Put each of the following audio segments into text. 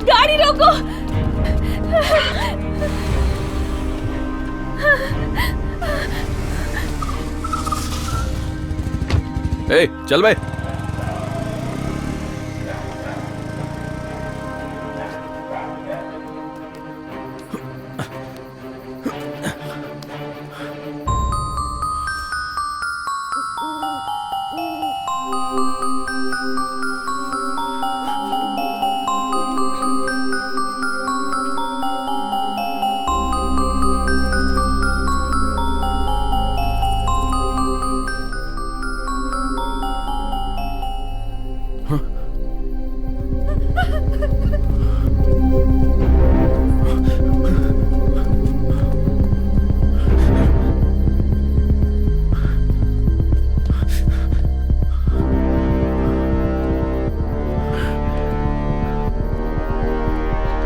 गाड़ी रोको। ए, चल बे।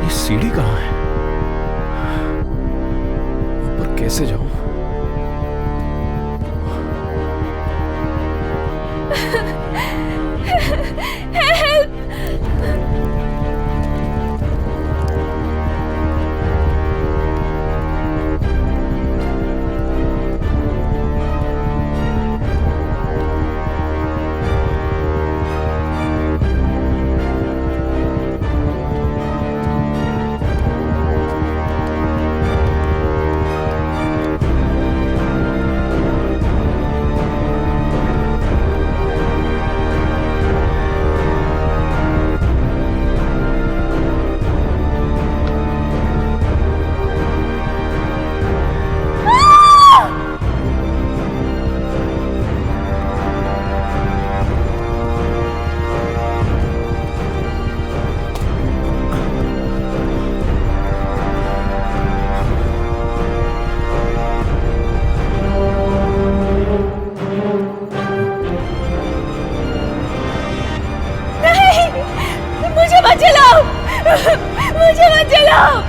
ये सीढ़ी कहाँ है? ऊपर कैसे जाऊं? मुझे मत जलाओ, मुझे मत जलाओ।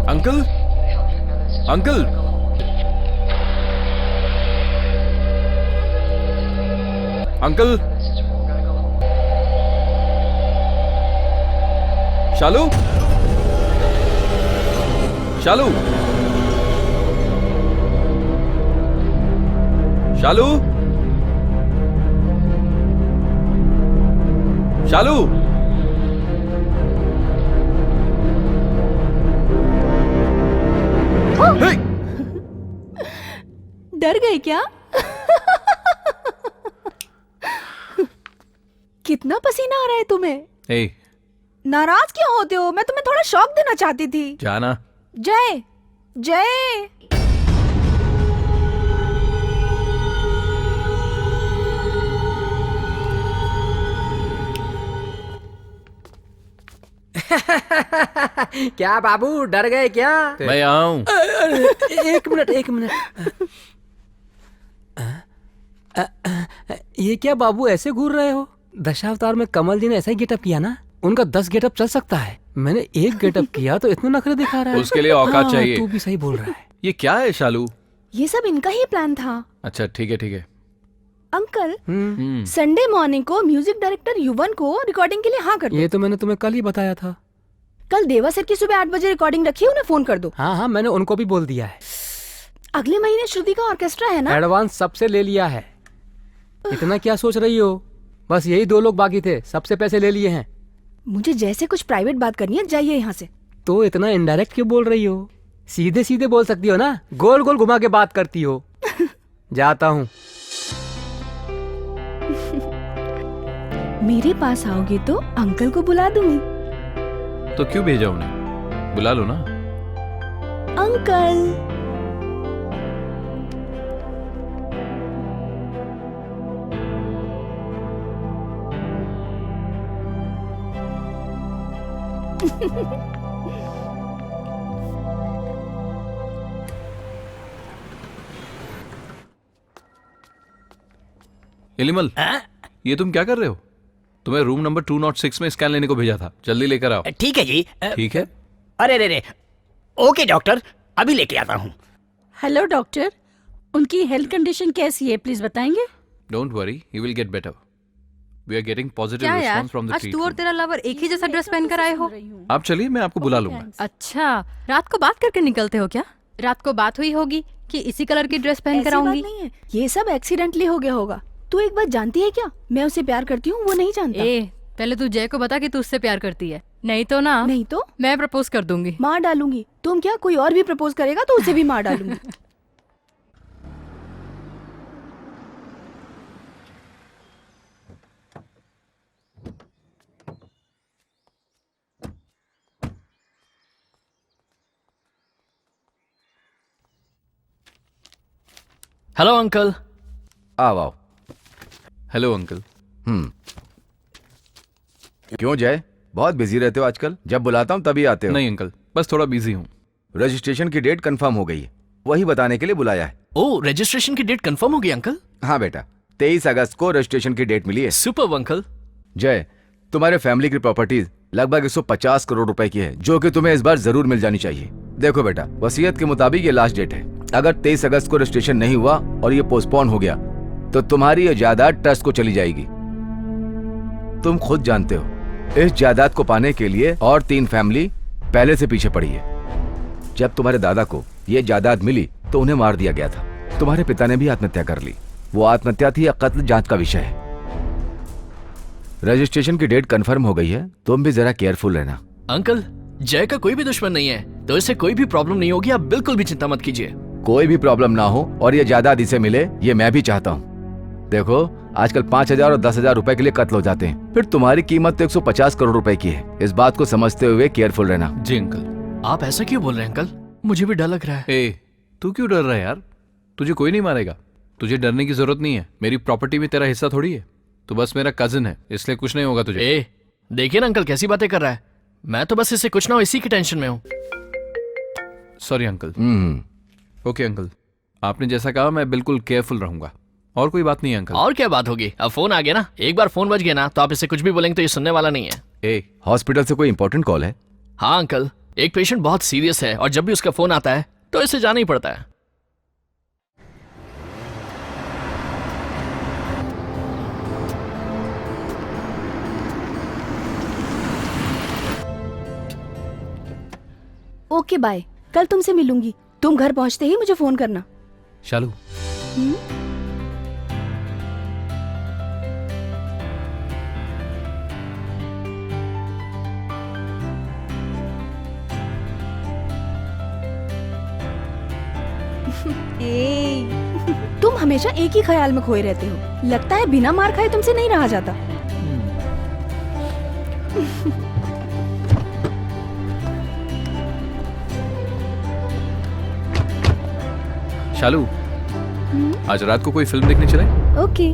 अंकल अंकल अंकल शालू शालू शालू शालू हे! डर गए क्या? कितना पसीना आ रहा है तुम्हें? ए, नाराज क्यों होते हो? मैं तुम्हें थोड़ा शौक देना चाहती थी। जाना जय जय। क्या बाबू डर गए क्या? मैं आऊं। एक मिनट एक मिनट। ये क्या बाबू ऐसे घूर रहे हो? दशावतार में कमल जी ने ऐसा ही गेटअप किया ना? उनका 10 गेटअप चल सकता है, मैंने एक गेटअप किया तो इतने नखरे दिखा रहा है। उसके लिए औकात हाँ, चाहिए। तू भी सही बोल रहा है। ये क्या है शालू? ये सब इनका ही प्लान था। अच्छा ठीक है अंकल, हम्म, संडे मॉर्निंग को म्यूजिक डायरेक्टर युवन को रिकॉर्डिंग के लिए हाँ कर दो। ये तो मैंने तुम्हें कल ही बताया था। कल देवा सर की सुबह 8 बजे रिकॉर्डिंग रखी है, उन्हें फोन कर दो। हाँ हाँ, मैंने उनको भी बोल दिया है। अगले महीने श्रुति का ऑर्केस्ट्रा है ना? एडवांस सबसे ले लिया है। इतना क्या सोच रही हो? बस यही 2 लोग बाकी थे, सबसे पैसे ले लिए हैं। मुझे जैसे कुछ प्राइवेट बात करनी है, जाइए यहाँ से। तो इतना इनडायरेक्ट क्यों बोल रही हो? सीधे सीधे बोल सकती हो ना, गोल गोल घुमा के बात करती हो। जाता हूँ। मेरे पास आओगे तो अंकल को बुला दूंगी। तो क्यों भेजा उन्हें? बुला लो ना। अंकल। एलिमल, ये तुम क्या कर रहे हो? तुम्हें रूम नंबर 206 में स्कैन लेने को भेजा था, जल्दी लेकर आओ। ठीक है जी। ठीक है। अरे रे रे, ओके डॉक्टर, अभी लेके आता हूँ। हेलो डॉक्टर, उनकी हेल्थ कंडीशन कैसी है, प्लीज बताएंगे? Don't worry, he will get better. We are getting positive क्या यार, रिस्पांस फ्रॉम द आज तू और ट्रीटमेंट। तेरा लवर एक ही जैसा ड्रेस पहन कर आए हो? आप चलिए, मैं आपको बुला लूंगा। अच्छा, रात को बात करके निकलते हो क्या? रात को बात हुई होगी कि इसी कलर की ड्रेस पहन कर ऐसी बात आऊंगी। नहीं है, ये सब एक्सीडेंटली हो गया होगा। तू एक बात जानती है क्या? मैं उसे प्यार करती हूँ, वो नहीं जानता। ए, पहले तू जय को बता कि तू उससे प्यार करती है, नहीं तो ना नहीं तो मैं प्रपोज कर दूंगी। मार डालूंगी। तुम क्या, कोई और भी प्रपोज करेगा तो उसे भी मार डालूंगी। Hello uncle. आओ आओ। Hello uncle. क्यों जय, बहुत बिजी रहते हो आजकल? जब बुलाता हूँ तभी आते हो। नहीं अंकल, बस थोड़ा बिजी हूँ। रजिस्ट्रेशन की डेट कंफर्म हो गई है, वही बताने के लिए बुलाया है। ओ, रजिस्ट्रेशन की डेट कंफर्म हो गई अंकल? हाँ बेटा, 23 अगस्त को रजिस्ट्रेशन की डेट मिली है। Super uncle. जय, तुम्हारे फैमिली की प्रॉपर्टीज लगभग 150 करोड़ रुपए की है, जो कि तुम्हें इस बार जरूर मिल जानी चाहिए। देखो बेटा, वसीयत के मुताबिक ये लास्ट डेट है। अगर 23 अगस्त को रजिस्ट्रेशन नहीं हुआ और ये पोस्टपोन हो गया तो तुम्हारी ये जायदाद ट्रस्ट को चली जाएगी। तुम खुद जानते हो, इस जायदाद को पाने के लिए और 3 फैमिली पहले से पीछे पड़ी है। जब तुम्हारे दादा को ये जायदाद मिली तो उन्हें मार दिया गया था। तुम्हारे पिता ने भी आत्महत्या कर ली। वो आत्महत्या थी या कत्ल, जांच का विषय है। रजिस्ट्रेशन की डेट कंफर्म हो गई है, तुम भी जरा केयरफुल रहना। अंकल, जय का कोई भी दुश्मन नहीं है, तो इसे कोई भी प्रॉब्लम नहीं होगी, आप बिल्कुल भी चिंता मत कीजिए। कोई भी प्रॉब्लम ना हो और ये जायदाद इसे मिले, ये मैं भी चाहता हूँ। देखो, आजकल 5,000 और 10,000 रुपए के लिए कत्ल हो जाते हैं, फिर तुम्हारी कीमत तो 150 करोड़ रुपए की है। इस बात को समझते हुए केयरफुल रहना। जी अंकल। आप ऐसा क्यों बोल रहे हैं अंकल? मुझे भी डर लग रहा है। ए, तू क्यों डर रहा है यार? तुझे कोई नहीं मारेगा, तुझे डरने की जरूरत नहीं है। मेरी प्रॉपर्टी में तेरा हिस्सा थोड़ी है, तू बस मेरा कजिन है, इसलिए कुछ नहीं होगा तुझे। ए, देखिए ना अंकल कैसी बातें कर रहा है। मैं तो बस इससे कुछ ना हो इसी की टेंशन में हूँ। Sorry uncle. ओके अंकल, आपने जैसा कहा मैं बिल्कुल केयरफुल रहूंगा। और कोई बात नहीं है अंकल। और क्या बात होगी, अब फोन आ गया ना, एक बार फोन बज गया ना तो आप इसे कुछ भी बोलेंगे तो ये सुनने वाला नहीं है। हॉस्पिटल से कोई इंपॉर्टेंट कॉल है? हाँ अंकल, एक पेशेंट बहुत सीरियस है और जब भी उसका फोन आता है तो इसे जाना ही पड़ता है। ओके बाय, कल तुमसे मिलूंगी। तुम घर पहुंचते ही मुझे फोन करना। शालू, तुम हमेशा एक ही ख्याल में खोए रहते हो। लगता है बिना मार खाए तुमसे नहीं रहा जाता। शालू, आज रात को कोई फिल्म देखने चले? ओके।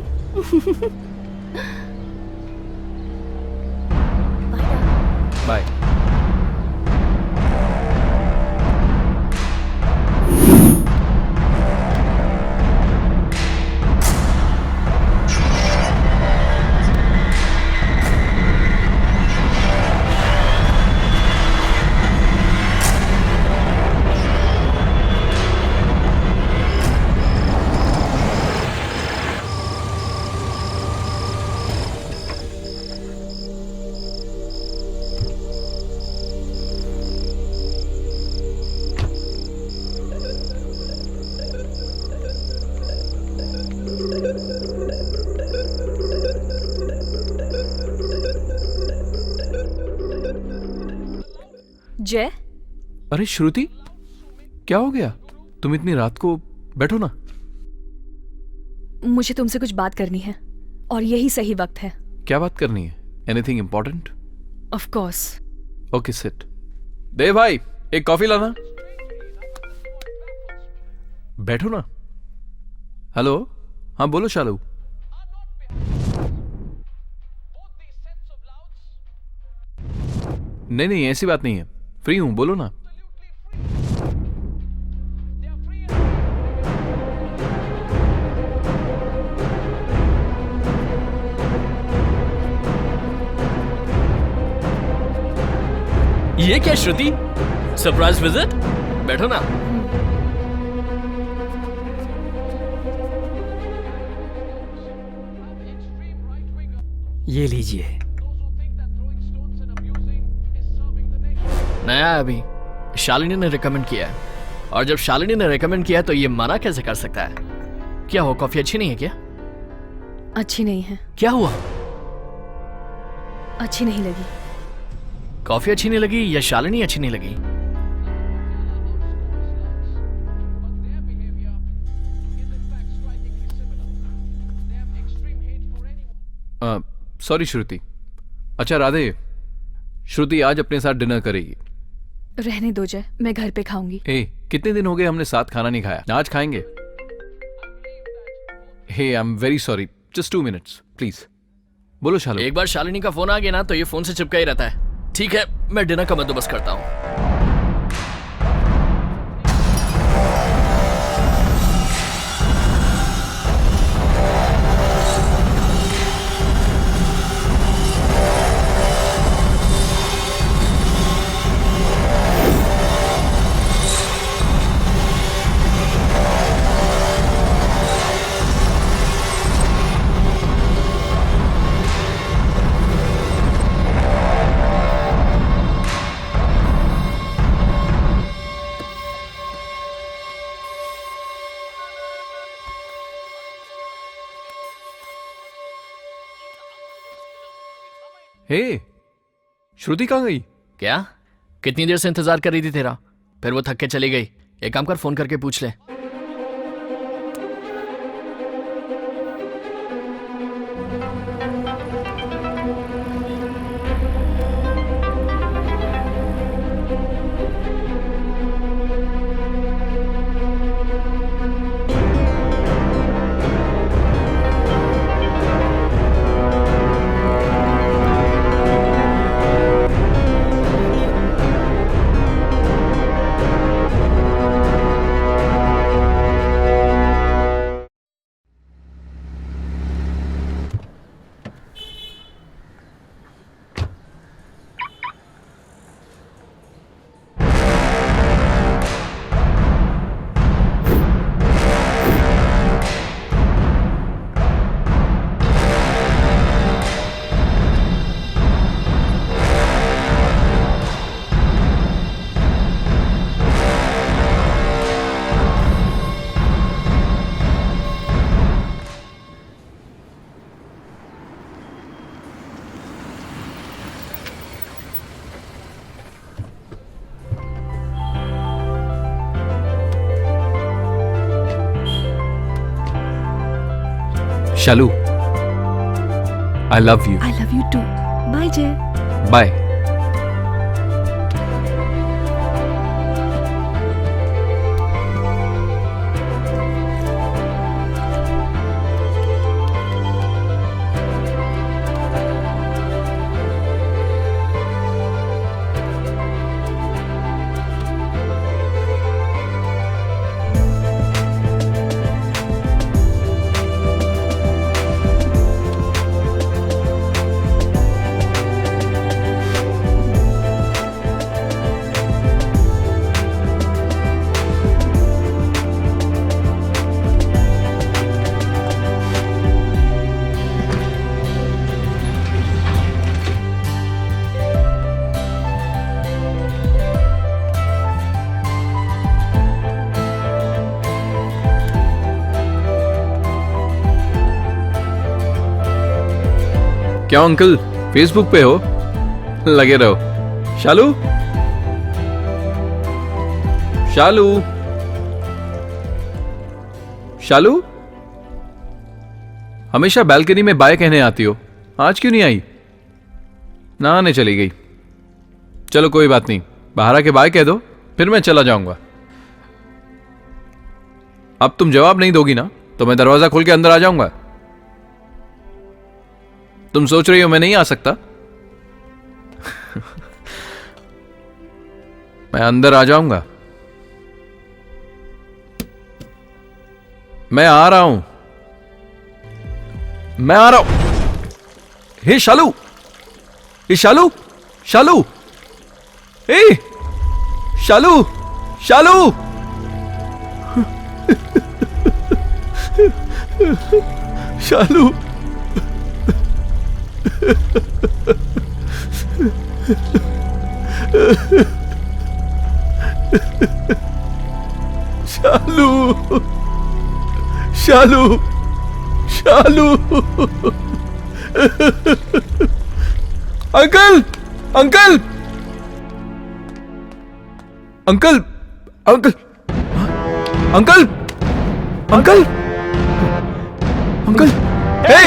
बाय। जय, अरे श्रुति, क्या हो गया? तुम इतनी रात को? बैठो ना। मुझे तुमसे कुछ बात करनी है और यही सही वक्त है। क्या बात करनी है? Anything important? Of course. Okay sit. Dev भाई, एक कॉफी लाना। बैठो ना। हेलो, हाँ बोलो शालू। नहीं नहीं, ऐसी बात नहीं है, फ्री हूं, बोलो ना। ये क्या श्रुति, सरप्राइज विजिट? बैठो ना। ये लीजिए। नया है अभी, शालिनी ने रिकमेंड किया है, और जब शालिनी ने रिकमेंड किया है तो ये मना कैसे कर सकता है? क्या हो, कॉफी अच्छी नहीं है क्या? अच्छी नहीं है। क्या हुआ? अच्छी नहीं लगी। कॉफी अच्छी नहीं लगी या शालिनी अच्छी नहीं लगी? सॉरी श्रुति। अच्छा राधे, श्रुति आज अपने साथ डिनर करेगी। रहने दो जय, मैं घर पे खाऊंगी। कितने दिन हो गए हमने साथ खाना नहीं खाया, आज खाएंगे। Hey I am very sorry, just 2 minutes please. बोलो शालू। एक बार शालिनी का फोन आ गया ना तो ये फोन से चिपका ही रहता है। ठीक है, मैं डिनर का बंदोबस्त करता हूँ। हे, श्रुति कहाँ गई? क्या? कितनी देर से इंतजार कर रही थी तेरा, फिर वो थक के चली गई। एक काम कर, फोन करके पूछ ले। Shalu, I love you. I love you too. Bye Jay. Bye. क्या अंकल, फेसबुक पे हो? लगे रहो. शालू, शालू, शालू, हमेशा बालकनी में बाय कहने आती हो, आज क्यों नहीं आई? नहाने चली गई. चलो कोई बात नहीं, बाहर आके बाय कह दो, फिर मैं चला जाऊंगा. अब तुम जवाब नहीं दोगी ना, तो मैं दरवाजा खोल के अंदर आ जाऊंगा. तुम सोच रही हो मैं नहीं आ सकता? मैं अंदर आ जाऊंगा. मैं आ रहा हूं. मैं आ रहा हूं. Hey Shalu, hey Shalu, Shalu, hey Shalu, Shalu. Shalu, Shalu, Shalu, Shalu. Uncle, uncle, uncle, uncle, uncle, uncle, uncle, hey!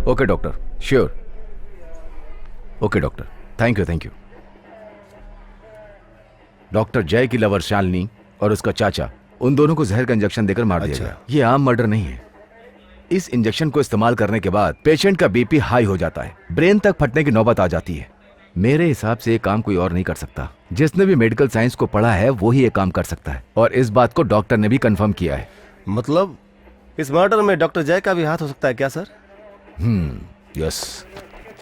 Okay doctor, sure. Okay doctor, thank you, thank you. Doctor Jay की लवर शालिनी और उसका चाचा, उन दोनों को जहर का इंजेक्शन देकर मार दिया गया. ये आम मर्डर नहीं है. इस इंजेक्शन को इस्तेमाल करने के बाद पेशेंट का बीपी हाई हो जाता है, ब्रेन तक फटने की नौबत आ जाती है. मेरे हिसाब से ये काम कोई और नहीं कर सकता. जिसने भी मेडिकल साइंस को पढ़ा है वो ही ये काम कर सकता है, और इस बात को डॉक्टर ने भी कंफर्म किया है. मतलब इस मर्डर में डॉक्टर जय का भी हाथ हो सकता है क्या सर? यस.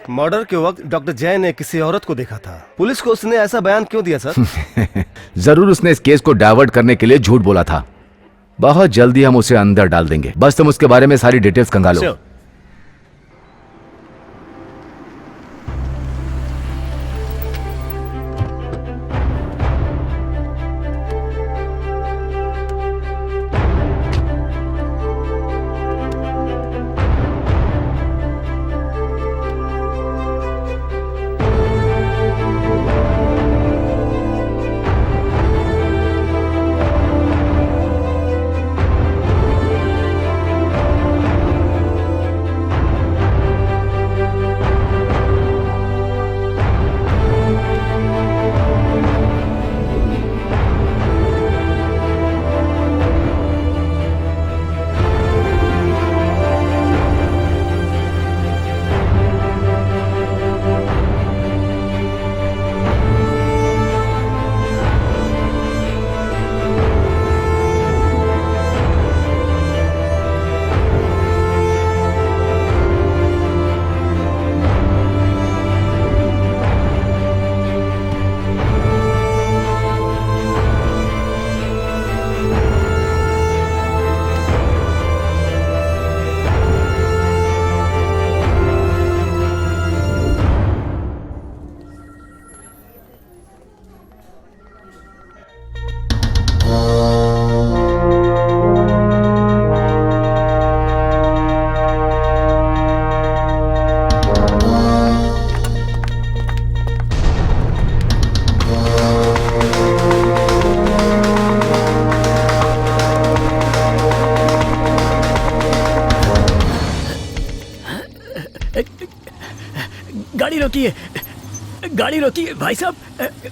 मर्डर के वक्त डॉक्टर जय ने किसी औरत को देखा था. पुलिस को उसने ऐसा बयान क्यों दिया सर? जरूर उसने इस केस को डाइवर्ट करने के लिए झूठ बोला था. बहुत जल्दी हम उसे अंदर डाल देंगे, बस तुम उसके बारे में सारी डिटेल्स खंगालो. Sure. रोकिए, गाड़ी रोकिए भाई साहब,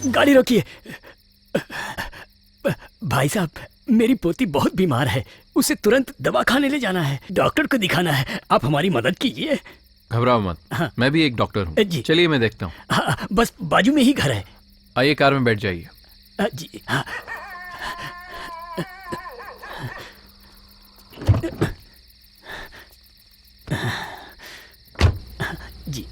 गाड़ी रोकिए। भाई साहब, मेरी पोती बहुत बीमार है, उसे तुरंत दवा खाने ले जाना है, डॉक्टर को दिखाना है, आप हमारी मदद कीजिए। घबराओ मत, हाँ। मैं भी एक डॉक्टर हूँ। जी। चलिए मैं देखता हूँ। हाँ, बस बाजू में ही घर है। आइए कार में बैठ जाइए। जी हाँ। जी।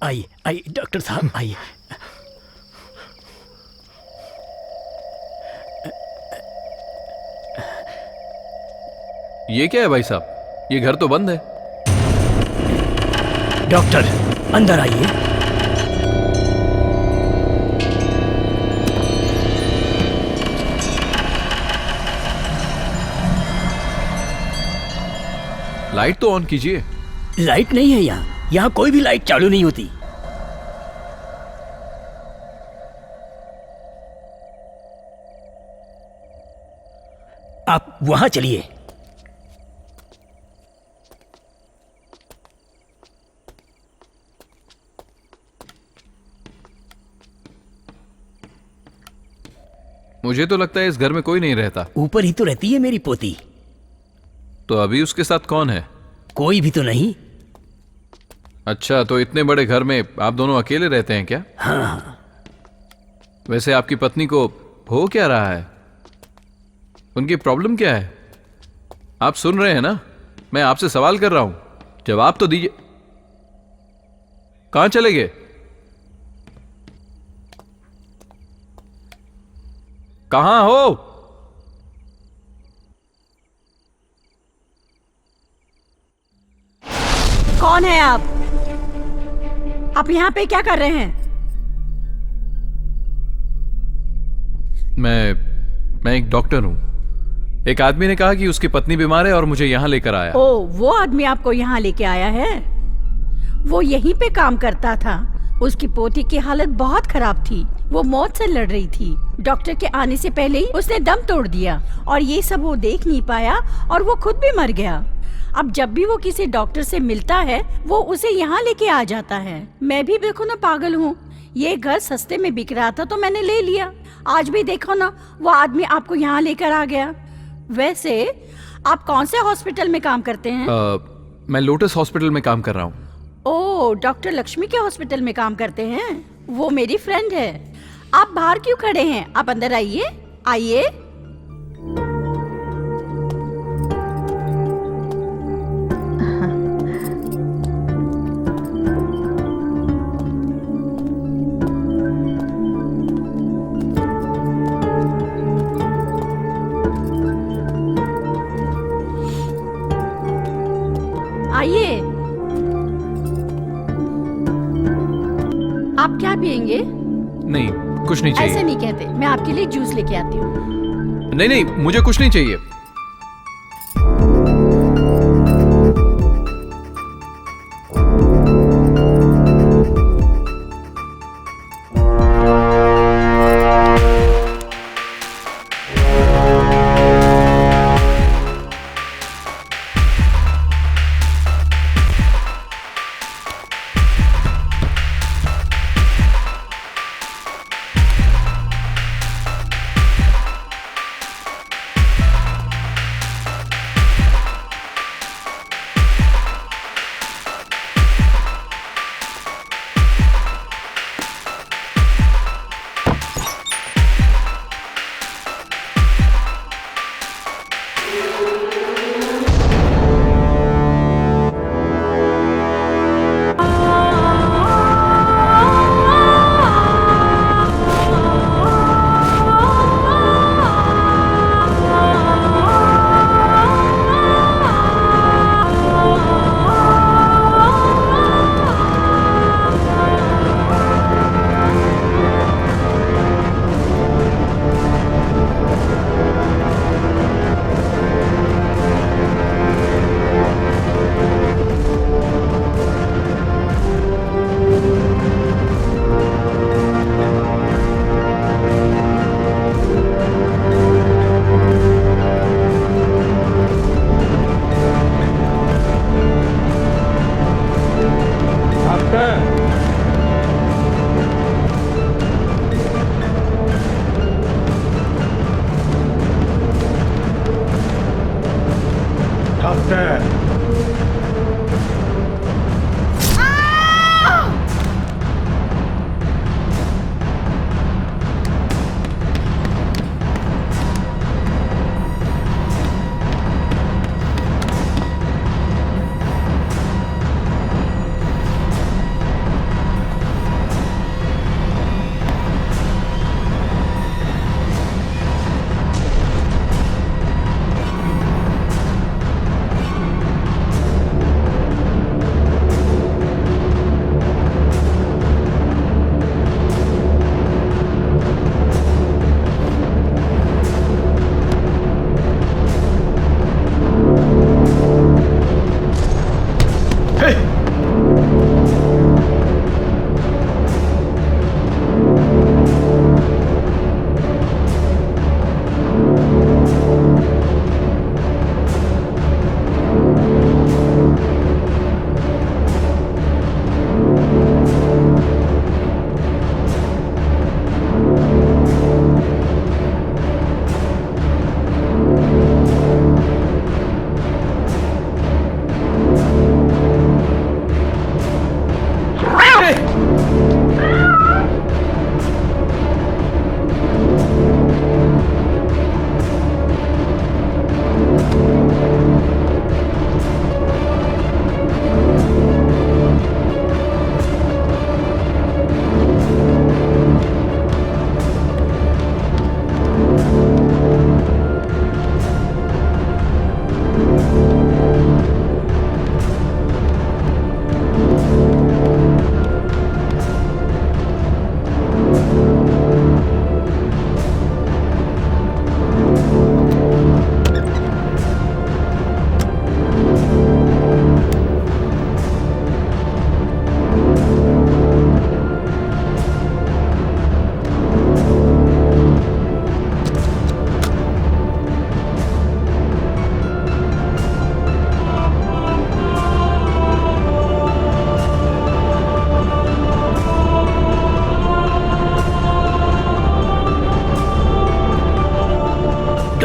आइए आइए डॉक्टर साहब, आइए। ये क्या है भाई साहब, ये घर तो बंद है। डॉक्टर अंदर आइए। लाइट तो ऑन कीजिए। लाइट नहीं है यहाँ, यहाँ कोई भी लाइट चालू नहीं होती। आप वहां चलिए। मुझे तो लगता है इस घर में कोई नहीं रहता। ऊपर ही तो रहती है मेरी पोती। तो अभी उसके साथ कौन है? कोई भी तो नहीं। अच्छा, तो इतने बड़े घर में आप दोनों अकेले रहते हैं क्या? हाँ। वैसे आपकी पत्नी को हो क्या रहा है? उनकी प्रॉब्लम क्या है? आप सुन रहे हैं ना, मैं आपसे सवाल कर रहा हूं, जवाब तो दीजिए। कहां चले गए? कहां हो? कौन है आप? यहाँ पे क्या कर रहे हैं? मैं एक डॉक्टर हूं। एक आदमी ने कहा कि उसकी पत्नी बीमार है और मुझे यहां लेकर आया। ओ, वो आदमी आपको यहाँ लेके आया है? वो यहीं पे काम करता था। उसकी पोती की हालत बहुत खराब थी, वो मौत से लड़ रही थी। डॉक्टर के आने से पहले ही उसने दम तोड़ दिया और ये सब वो देख नहीं पाया और वो खुद भी मर गया। अब जब भी वो किसी डॉक्टर से मिलता है वो उसे यहाँ लेके आ जाता है। मैं भी देखो ना पागल हूँ, ये घर सस्ते में बिक रहा था तो मैंने ले लिया। आज भी देखो ना, वो आदमी आपको यहाँ लेकर आ गया। वैसे आप कौन से हॉस्पिटल में काम करते हैं? मैं लोटस हॉस्पिटल में काम कर रहा हूँ। ओ, डॉक्टर लक्ष्मी के हॉस्पिटल में काम करते हैं? वो मेरी फ्रेंड है। आप बाहर क्यों खड़े हैं? आप अंदर आइए, आइए। आइए। आप क्या पियेंगे? नहीं, कुछ नहीं चाहिए। ऐसे नहीं कहते, मैं आपके लिए जूस लेके आती हूँ। नहीं नहीं, मुझे कुछ नहीं चाहिए।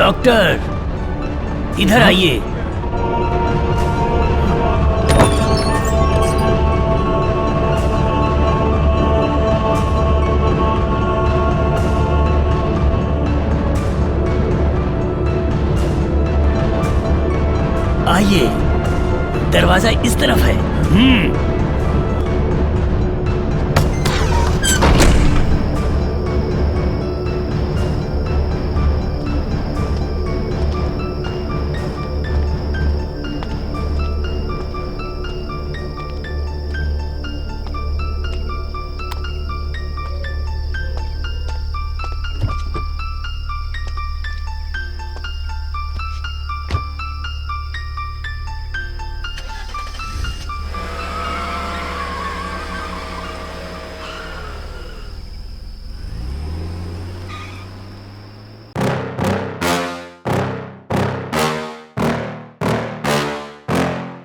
डॉक्टर इधर आइए। आइए, दरवाजा इस तरफ है।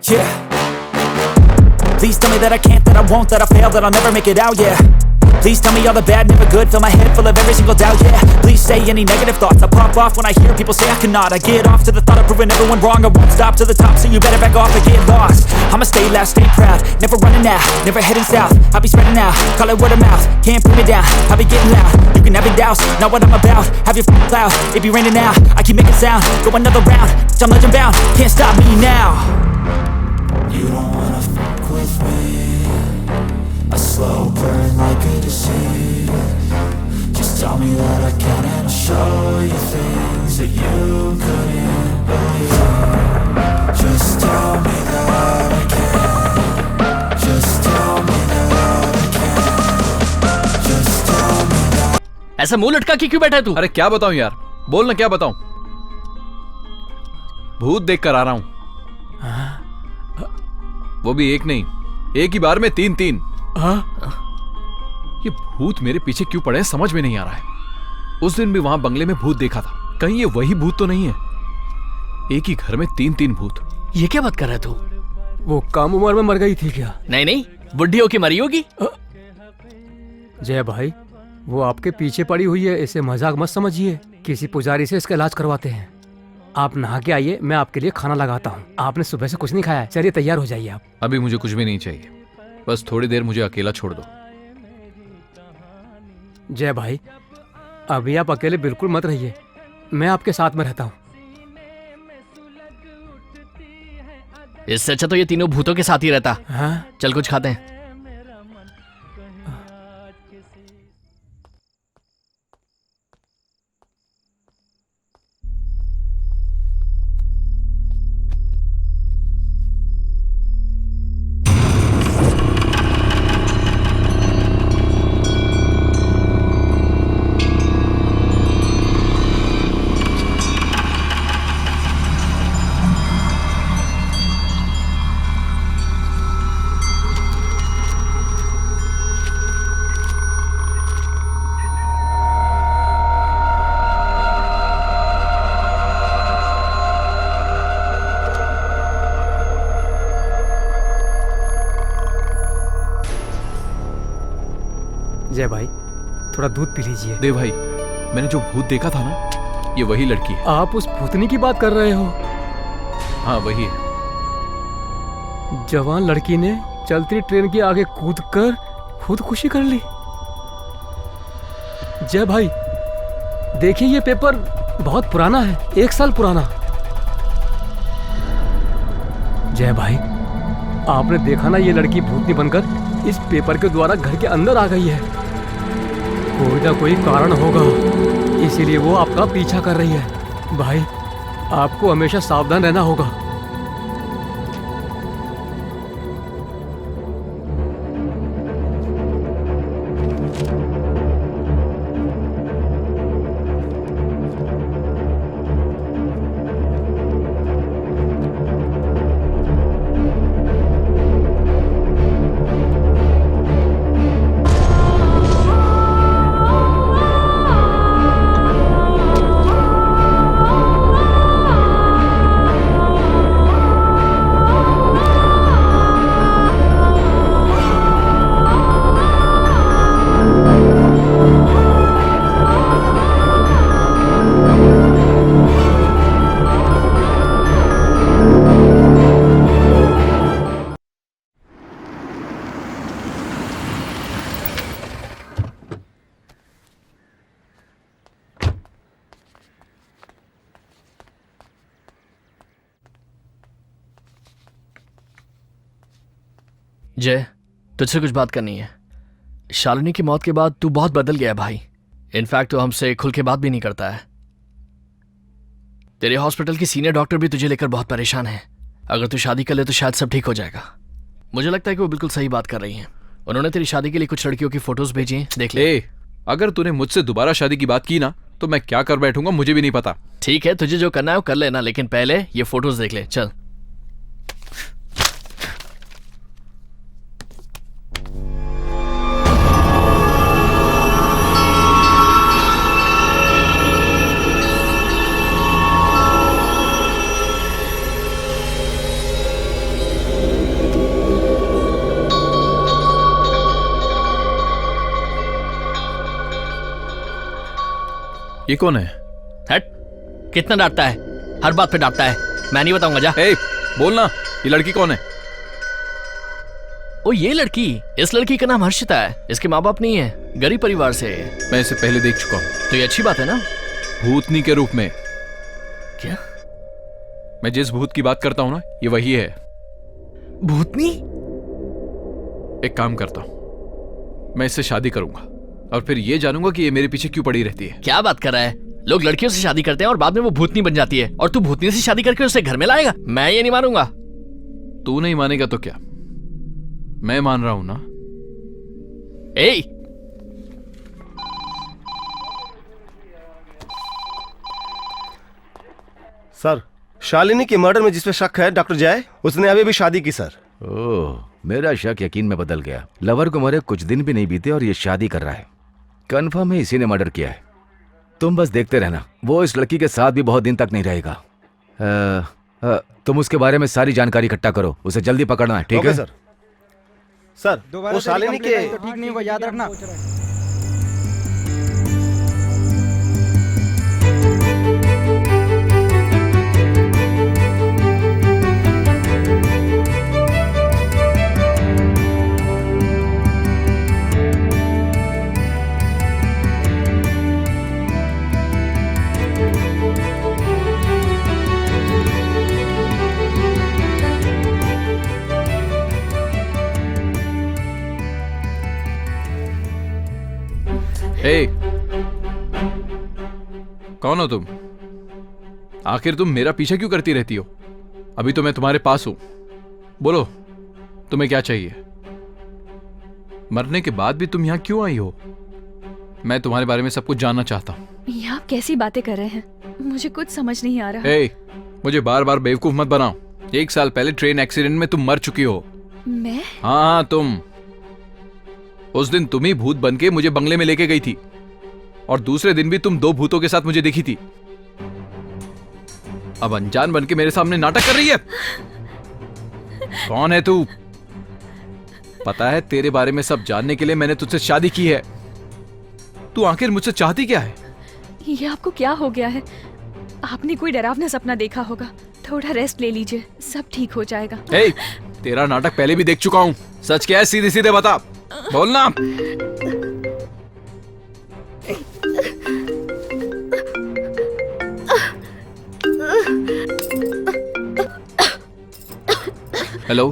Yeah. Please tell me that I can't, that I won't, that I fail, that I'll never make it out, yeah. Please tell me all the bad, never good, fill my head full of every single doubt, yeah. Please say any negative thoughts, I pop off when I hear people say I cannot. I get off to the thought of proving everyone wrong, I won't stop to the top, so you better back off and get lost. I'ma stay loud, stay proud, never running out, never heading south. I'll be spreading out, call it word of mouth, can't put me down, I'll be getting loud. You can have your doubts, not what I'm about, have your f***ing cloud, it be raining now. I keep making sound, go another round, I'm legend bound, can't stop me now. You don't wanna fuck with me, a slow burn like a disease. Just tell me that I can and I'll show you things that you couldn't believe. Just tell me that I can. Just tell me that I can. Just tell me that. ऐसा मुंह लटका के क्यों बैठा है तू? अरे क्या बताऊं यार, बोल ना, क्या बताऊं? भूत देख कर आ रहा हूं। वो भी एक नहीं, एक ही बार में तीन तीन। ये भूत मेरे पीछे क्यों पड़े हैं समझ में नहीं आ रहा है। उस दिन भी वहां बंगले में भूत देखा था, कहीं ये वही भूत तो नहीं है? एक ही घर में तीन तीन भूत। ये क्या बात कर रहा है तू? वो कम उम्र में मर गई थी क्या? नहीं नहीं, बुढ़ी होके मरी होगी। जय भाई, वो आपके पीछे पड़ी हुई है, इसे मजाक मत समझिए। किसी पुजारी से इसका इलाज करवाते हैं। आप नहा के आइए, मैं आपके लिए खाना लगाता हूँ। आपने सुबह से कुछ नहीं खाया है, चलिए तैयार हो जाइए आप। अभी मुझे कुछ भी नहीं चाहिए, बस थोड़ी देर मुझे अकेला छोड़ दो। जय भाई, अभी आप अकेले बिल्कुल मत रहिए, मैं आपके साथ में रहता हूँ। इससे अच्छा तो ये तीनों भूतों के साथ ही रहता। हाँ? चल कुछ खाते हैं। जय भाई, थोड़ा दूध पी लीजिए। दे भाई, मैंने जो भूत देखा था ना, ये वही लड़की है। आप उस भूतनी की बात कर रहे हो? हाँ वही है। जवान लड़की ने चलती ट्रेन के आगे कूदकर खुदकुशी कर ली। जय भाई, देखिए ये पेपर बहुत पुराना है, 1 साल पुराना। जय भाई, आपने देखा ना, ये लड़की भूतनी बनकर इस पेपर के द्वारा घर के अंदर आ गई है। कोई ना कोई कारण होगा, इसीलिए वो आपका पीछा कर रही है। भाई, आपको हमेशा सावधान रहना होगा। जय, तुझसे कुछ बात करनी है। शालिनी की मौत के बाद तू बहुत बदल गया है भाई। इनफैक्ट तो हमसे खुल के बात भी नहीं करता है। तेरे हॉस्पिटल की सीनियर डॉक्टर भी तुझे लेकर बहुत परेशान है। अगर तू शादी कर ले तो शायद सब ठीक हो जाएगा। मुझे लगता है कि वो बिल्कुल सही बात कर रही हैं। उन्होंने तेरी शादी के लिए कुछ लड़कियों की फोटोज भेजी हैं, देख ले। अगर तूने मुझसे दोबारा शादी की बात की ना तो मैं क्या कर बैठूंगा मुझे भी नहीं पता। ठीक है, तुझे जो करना है वो कर लेना, लेकिन पहले ये फोटोज देख ले। चल। ये कौन है? हट, कितना डांटता है, हर बात पे डांटता है। मैं नहीं बताऊंगा, जा। बोलना, ये लड़की कौन है? ओ ये लड़की, इस लड़की का नाम हर्षिता है। इसके माँ बाप नहीं है, गरीब परिवार से है। मैं इसे पहले देख चुका हूँ। तो ये अच्छी बात है ना? भूतनी के रूप में। क्या? मैं जिस भूत की बात करता हूँ ना, ये वही है। भूतनी? एक काम करता हूँ, मैं इससे शादी करूंगा और फिर ये जानूंगा कि ये मेरे पीछे क्यों पड़ी रहती है। क्या बात कर रहा है? लोग लड़कियों से शादी करते हैं और बाद में वो भूतनी बन जाती है, और तू भूतनी से शादी करके उसे घर में लाएगा? मैं ये नहीं मानूंगा। तू नहीं मानेगा तो क्या, मैं मान रहा हूं ना। ए, सर, शालिनी के मर्डर में जिसपे शक है डॉक्टर जय, उसने अभी भी शादी की सर। ओह, मेरा शक यकीन में बदल गया। लवर को मरे कुछ दिन भी नहीं बीते और ये शादी कर रहा है। कंफर्म है इसी ने मर्डर किया है। तुम बस देखते रहना, वो इस लड़की के साथ भी बहुत दिन तक नहीं रहेगा। तुम उसके बारे में सारी जानकारी इकट्ठा करो, उसे जल्दी पकड़ना है, ठीक है? सर। सर, वो शालिनी के ठीक नहीं होगा, याद रखना। कौन हो तुम? आखिर तुम मेरा पीछा क्यों करती रहती हो? अभी तो मैं तुम्हारे पास हूं। बोलो, तुम्हें क्या चाहिए? मरने के बाद भी तुम यहां क्यों आई हो? मैं तुम्हारे बारे में सब कुछ जानना चाहता हूं। ये आप कैसी बातें कर रहे हैं? मुझे कुछ समझ नहीं आ रहा। मुझे बार बार बेवकूफ मत बनाओ। 1 साल पहले ट्रेन एक्सीडेंट में तुम मर चुकी हो। मैं? हाँ, तुम। उस दिन तुम ही भूत बन के मुझे बंगले में लेके गई थी, और दूसरे दिन भी तुम 2 भूतों के साथ मुझे दिखी थी। अब अनजान बन के मेरे सामने नाटक कर रही है। कौन है तू? पता है, तेरे बारे में सब जानने के लिए मैंने तुझसे शादी की है। तू आखिर मुझसे चाहती क्या है? ये आपको क्या हो गया है? आपने कोई डरावना सपना देखा होगा। थोड़ा रेस्ट ले लीजिए, सब ठीक हो जाएगा। तेरा नाटक पहले भी देख चुका हूं। सच क्या है, सीधे सीधे बता। बोलना। हेलो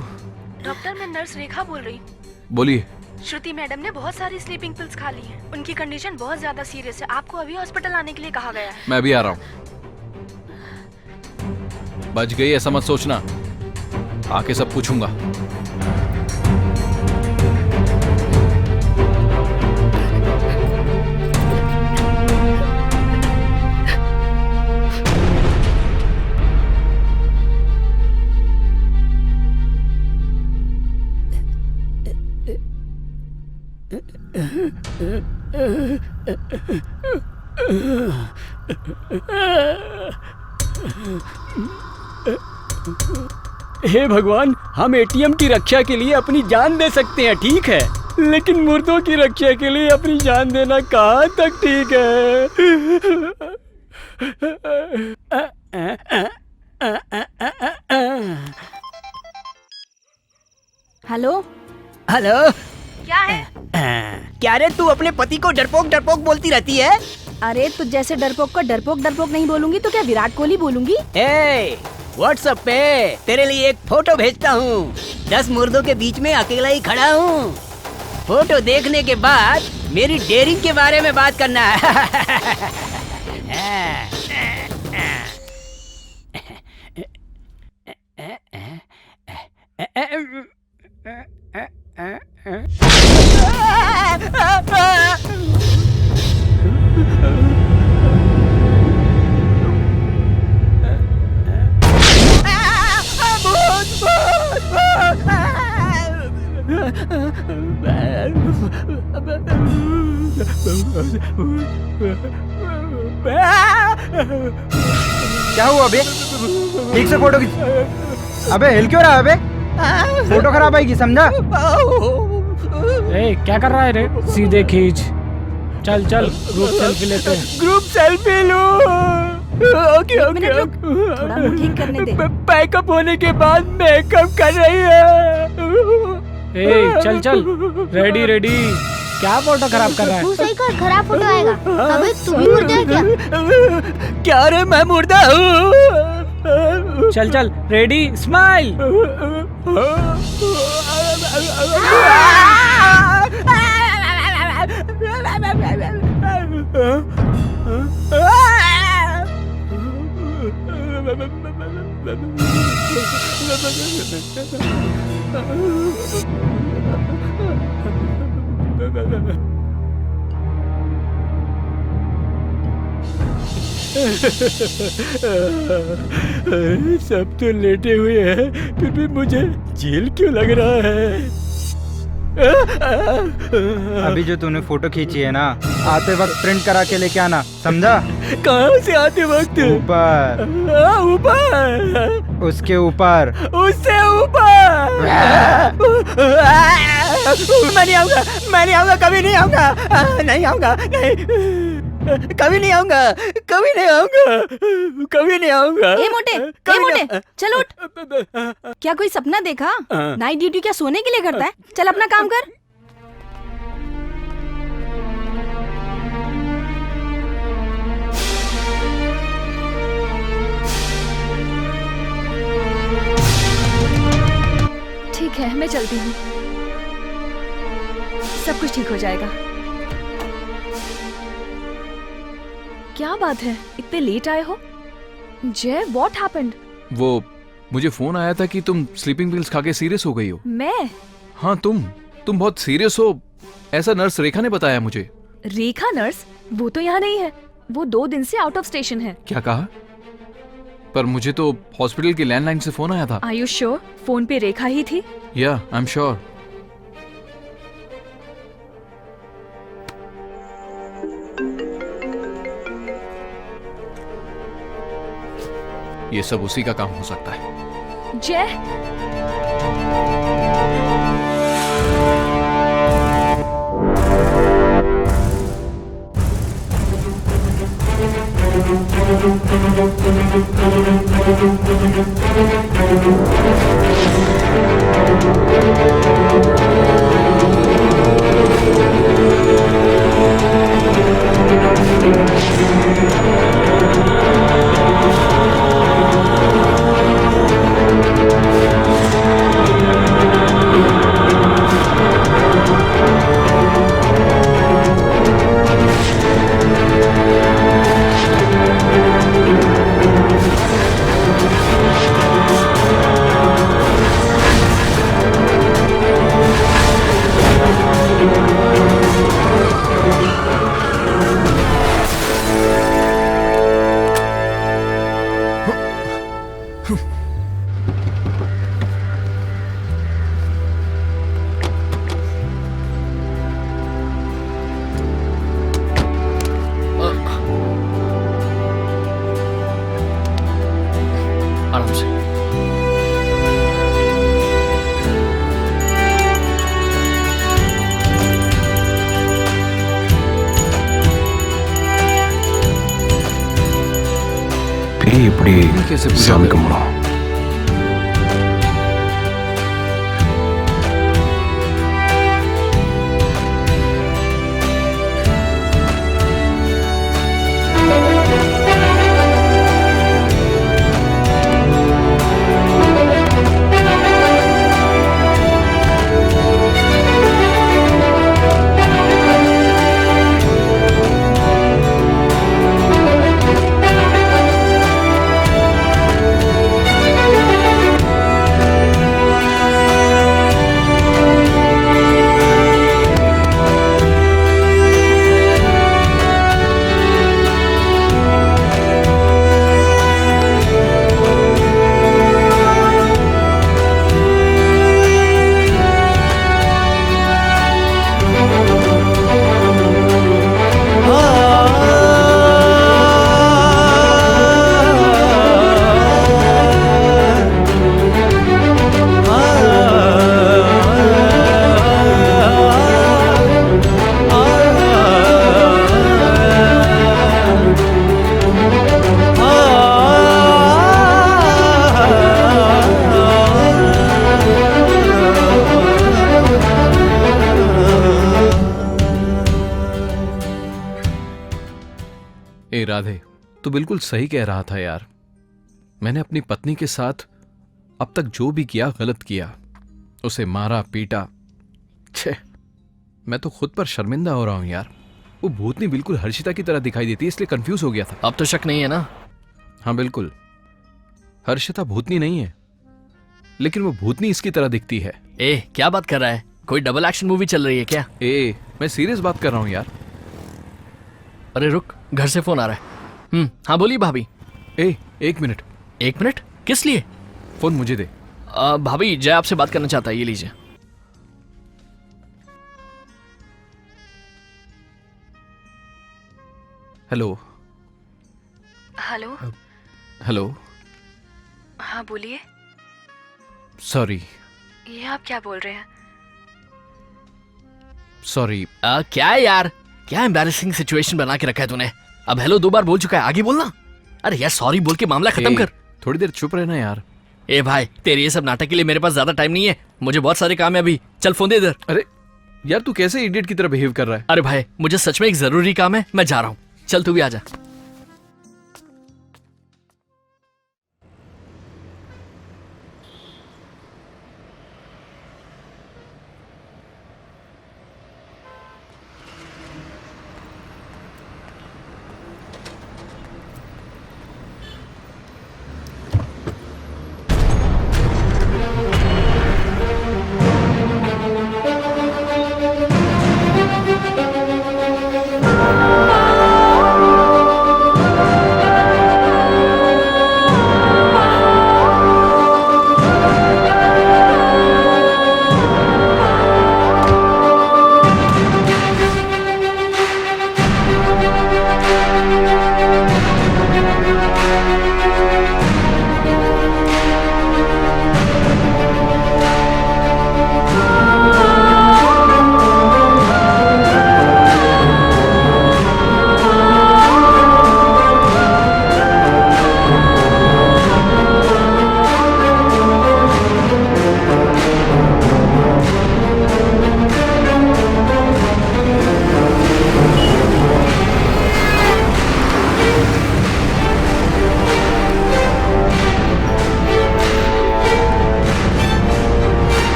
डॉक्टर, मैं नर्स रेखा बोल रही हूँ। बोलिए। श्रुति मैडम ने बहुत सारी स्लीपिंग पिल्स खा ली हैं। उनकी कंडीशन बहुत ज्यादा सीरियस है। आपको अभी हॉस्पिटल आने के लिए कहा गया है। मैं अभी आ रहा हूँ। बच गई ऐसा मत सोचना, आके सब पूछूंगा। हे भगवान, हम एटीएम की रक्षा के लिए अपनी जान दे सकते हैं, ठीक है, लेकिन मुर्दों की रक्षा के लिए अपनी जान देना कहाँ तक ठीक है? हेलो हेलो, क्या है? क्या रे, तू अपने पति को डरपोक डरपोक बोलती रहती है? अरे, तो जैसे डरपोक को डरपोक डरपोक नहीं बोलूंगी तो क्या विराट कोहली बोलूंगी? व्हाट्सएप पे तेरे लिए एक फोटो भेजता हूँ। 10 मुर्दों के बीच में अकेला ही खड़ा हूँ। फोटो देखने के बाद मेरी डेयरिंग के बारे में बात करना क्या हुआ अबे? ठीक से फोटो खींच। अबे हिल क्यों रहा है अबे? फोटो खराब आएगी, समझा? ए, क्या कर रहा है रे? सीधे खींच। चल चल ग्रुप सेल्फी लेते हैं। ग्रुप सेल्फी लो। ओके ओके थोड़ा मुंह ठीक करने दे। पैकअप होने के बाद मेकअप कर रही है। ए चल चल, रेडी रेडी। क्या फोटो खराब कर रहा है? तू सही कर, खराब फोटो आएगा। अबे तू भी मुर्दा है क्या? क्या रे, मैं मुर्दा हूँ। चल चल, रेडी, स्माइल। सब तो लेटे हुए हैं, फिर भी मुझे जेल क्यों लग रहा है? अभी जो तूने फोटो खींची है ना, आते वक्त प्रिंट करा के लेके आना, समझा? कहाँ से आते वक्त? ऊपर। ऊपर? उसके ऊपर। उससे ऊपर? मैं नहीं आऊंगा, मैं नहीं आऊंगा, कभी नहीं आऊंगा, नहीं आऊंगा, नहीं, कभी नहीं आऊंगा, कभी नहीं आऊंगा, कभी नहीं आऊंगा। ए मोटे, चल उठ। क्या कोई सपना देखा? नाइट ड्यूटी क्या सोने के लिए करता है? चल अपना काम कर। ठीक है, मैं चलती हूँ। सब कुछ ठीक हो जाएगा। क्या बात है, इतने लेट आए हो? जय, व्हाट हैपेंड? वो मुझे फोन आया था कि तुम स्लीपिंग पिल्स खा के सीरियस हो गई हो। मैं? हाँ तुम बहुत सीरियस हो, ऐसा नर्स रेखा ने बताया मुझे। रेखा नर्स? वो तो यहाँ नहीं है, वो 2 दिन से आउट ऑफ स्टेशन है। क्या कहा? पर मुझे तो हॉस्पिटल की लैंडलाइन से फोन आया था। Are you sure? फोन पे रेखा ही थी? या आई एम श्योर। ये सब उसी का काम हो सकता है। जय, आराम से। இப்படி சாமி கும்பிடும். ए राधे, तू बिल्कुल सही कह रहा था यार। मैंने अपनी पत्नी के साथ अब तक जो भी किया गलत किया। उसे मारा पीटा। छे, मैं तो खुद पर शर्मिंदा हो रहा हूं यार। वो भूतनी बिल्कुल हर्षिता की तरह दिखाई देती है, इसलिए कंफ्यूज हो गया था। अब तो शक नहीं है ना? हाँ बिल्कुल, हर्षिता भूतनी नहीं है, लेकिन वो भूतनी इसकी तरह दिखती है। ए, क्या बात कर रहा है? कोई डबल एक्शन मूवी चल रही है क्या? ए, मैं सीरियस बात कर रहा हूं यार। अरे रुक, घर से फोन आ रहा है। हाँ बोलिए भाभी। ए, 1 मिनट। 1 मिनट? किस लिए? फोन मुझे दे। भाभी, जय आपसे बात करना चाहता है, ये लीजिए। हेलो। हेलो। हेलो। हाँ बोलिए। सॉरी। ये आप क्या बोल रहे हैं? सॉरी। क्या है यार, क्या एम्बैरेसिंग सिचुएशन बना के रखा है तूने। अब हेलो 2 बार बोल चुका है, आगे बोलना। अरे यार सॉरी बोल के मामला खत्म कर। थोड़ी देर चुप रहना यार। ए भाई, तेरे ये सब नाटक के लिए मेरे पास ज्यादा टाइम नहीं है, मुझे बहुत सारे काम है अभी। चल फोन दे इधर। अरे यार तू कैसे इडियट की तरह बिहेव कर रहा है? अरे भाई, मुझे सच में एक जरूरी काम है, मैं जा रहा हूँ। चल तू भी आजा।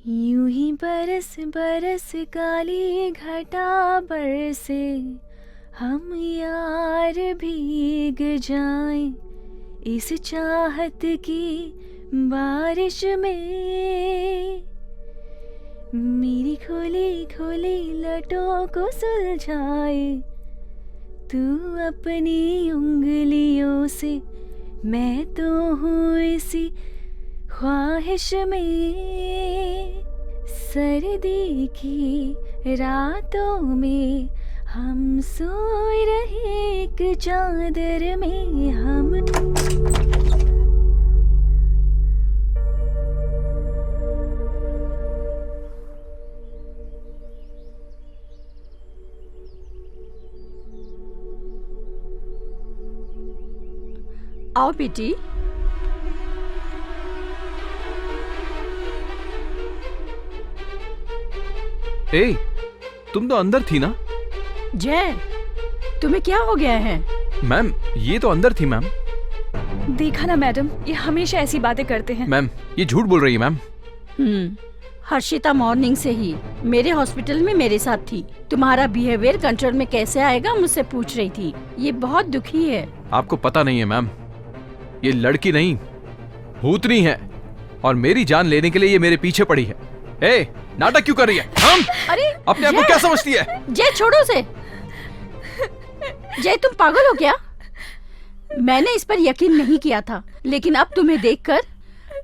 यूं ही बरस बरस काली घटा बरसे, हम यार भीग जाएं इस चाहत की बारिश में। मेरी खोली खोली लटों को सुलझाए तू अपनी उंगलियों से, मैं तो हूँ इसी ख्वाहिश में। सर्दी की रातों में हम सोए रहे एक चादर में। हम आओ बेटी। ए, तुम तो अंदर थी ना? जय, तुम्हें क्या हो गया है? मैम, ये तो अंदर थी मैम। देखा ना मैडम, ये हमेशा ऐसी बातें करते हैं। मैम, ये झूठ बोल रही है मैम। हर्षिता मॉर्निंग से ही मेरे हॉस्पिटल में मेरे साथ थी। तुम्हारा बिहेवियर कंट्रोल में कैसे आएगा मुझसे पूछ रही थी। ये बहुत दुखी है। आपको पता नहीं है मैम, ये लड़की नहीं भूतनी है, और मेरी जान लेने के लिए ये मेरे पीछे पड़ी है। ए, नाटक क्यों कर रही है? हम अरे अपने आप को क्या समझती है? जय छोड़ो से। जय तुम पागल हो क्या? मैंने इस पर यकीन नहीं किया था, लेकिन अब तुम्हें देखकर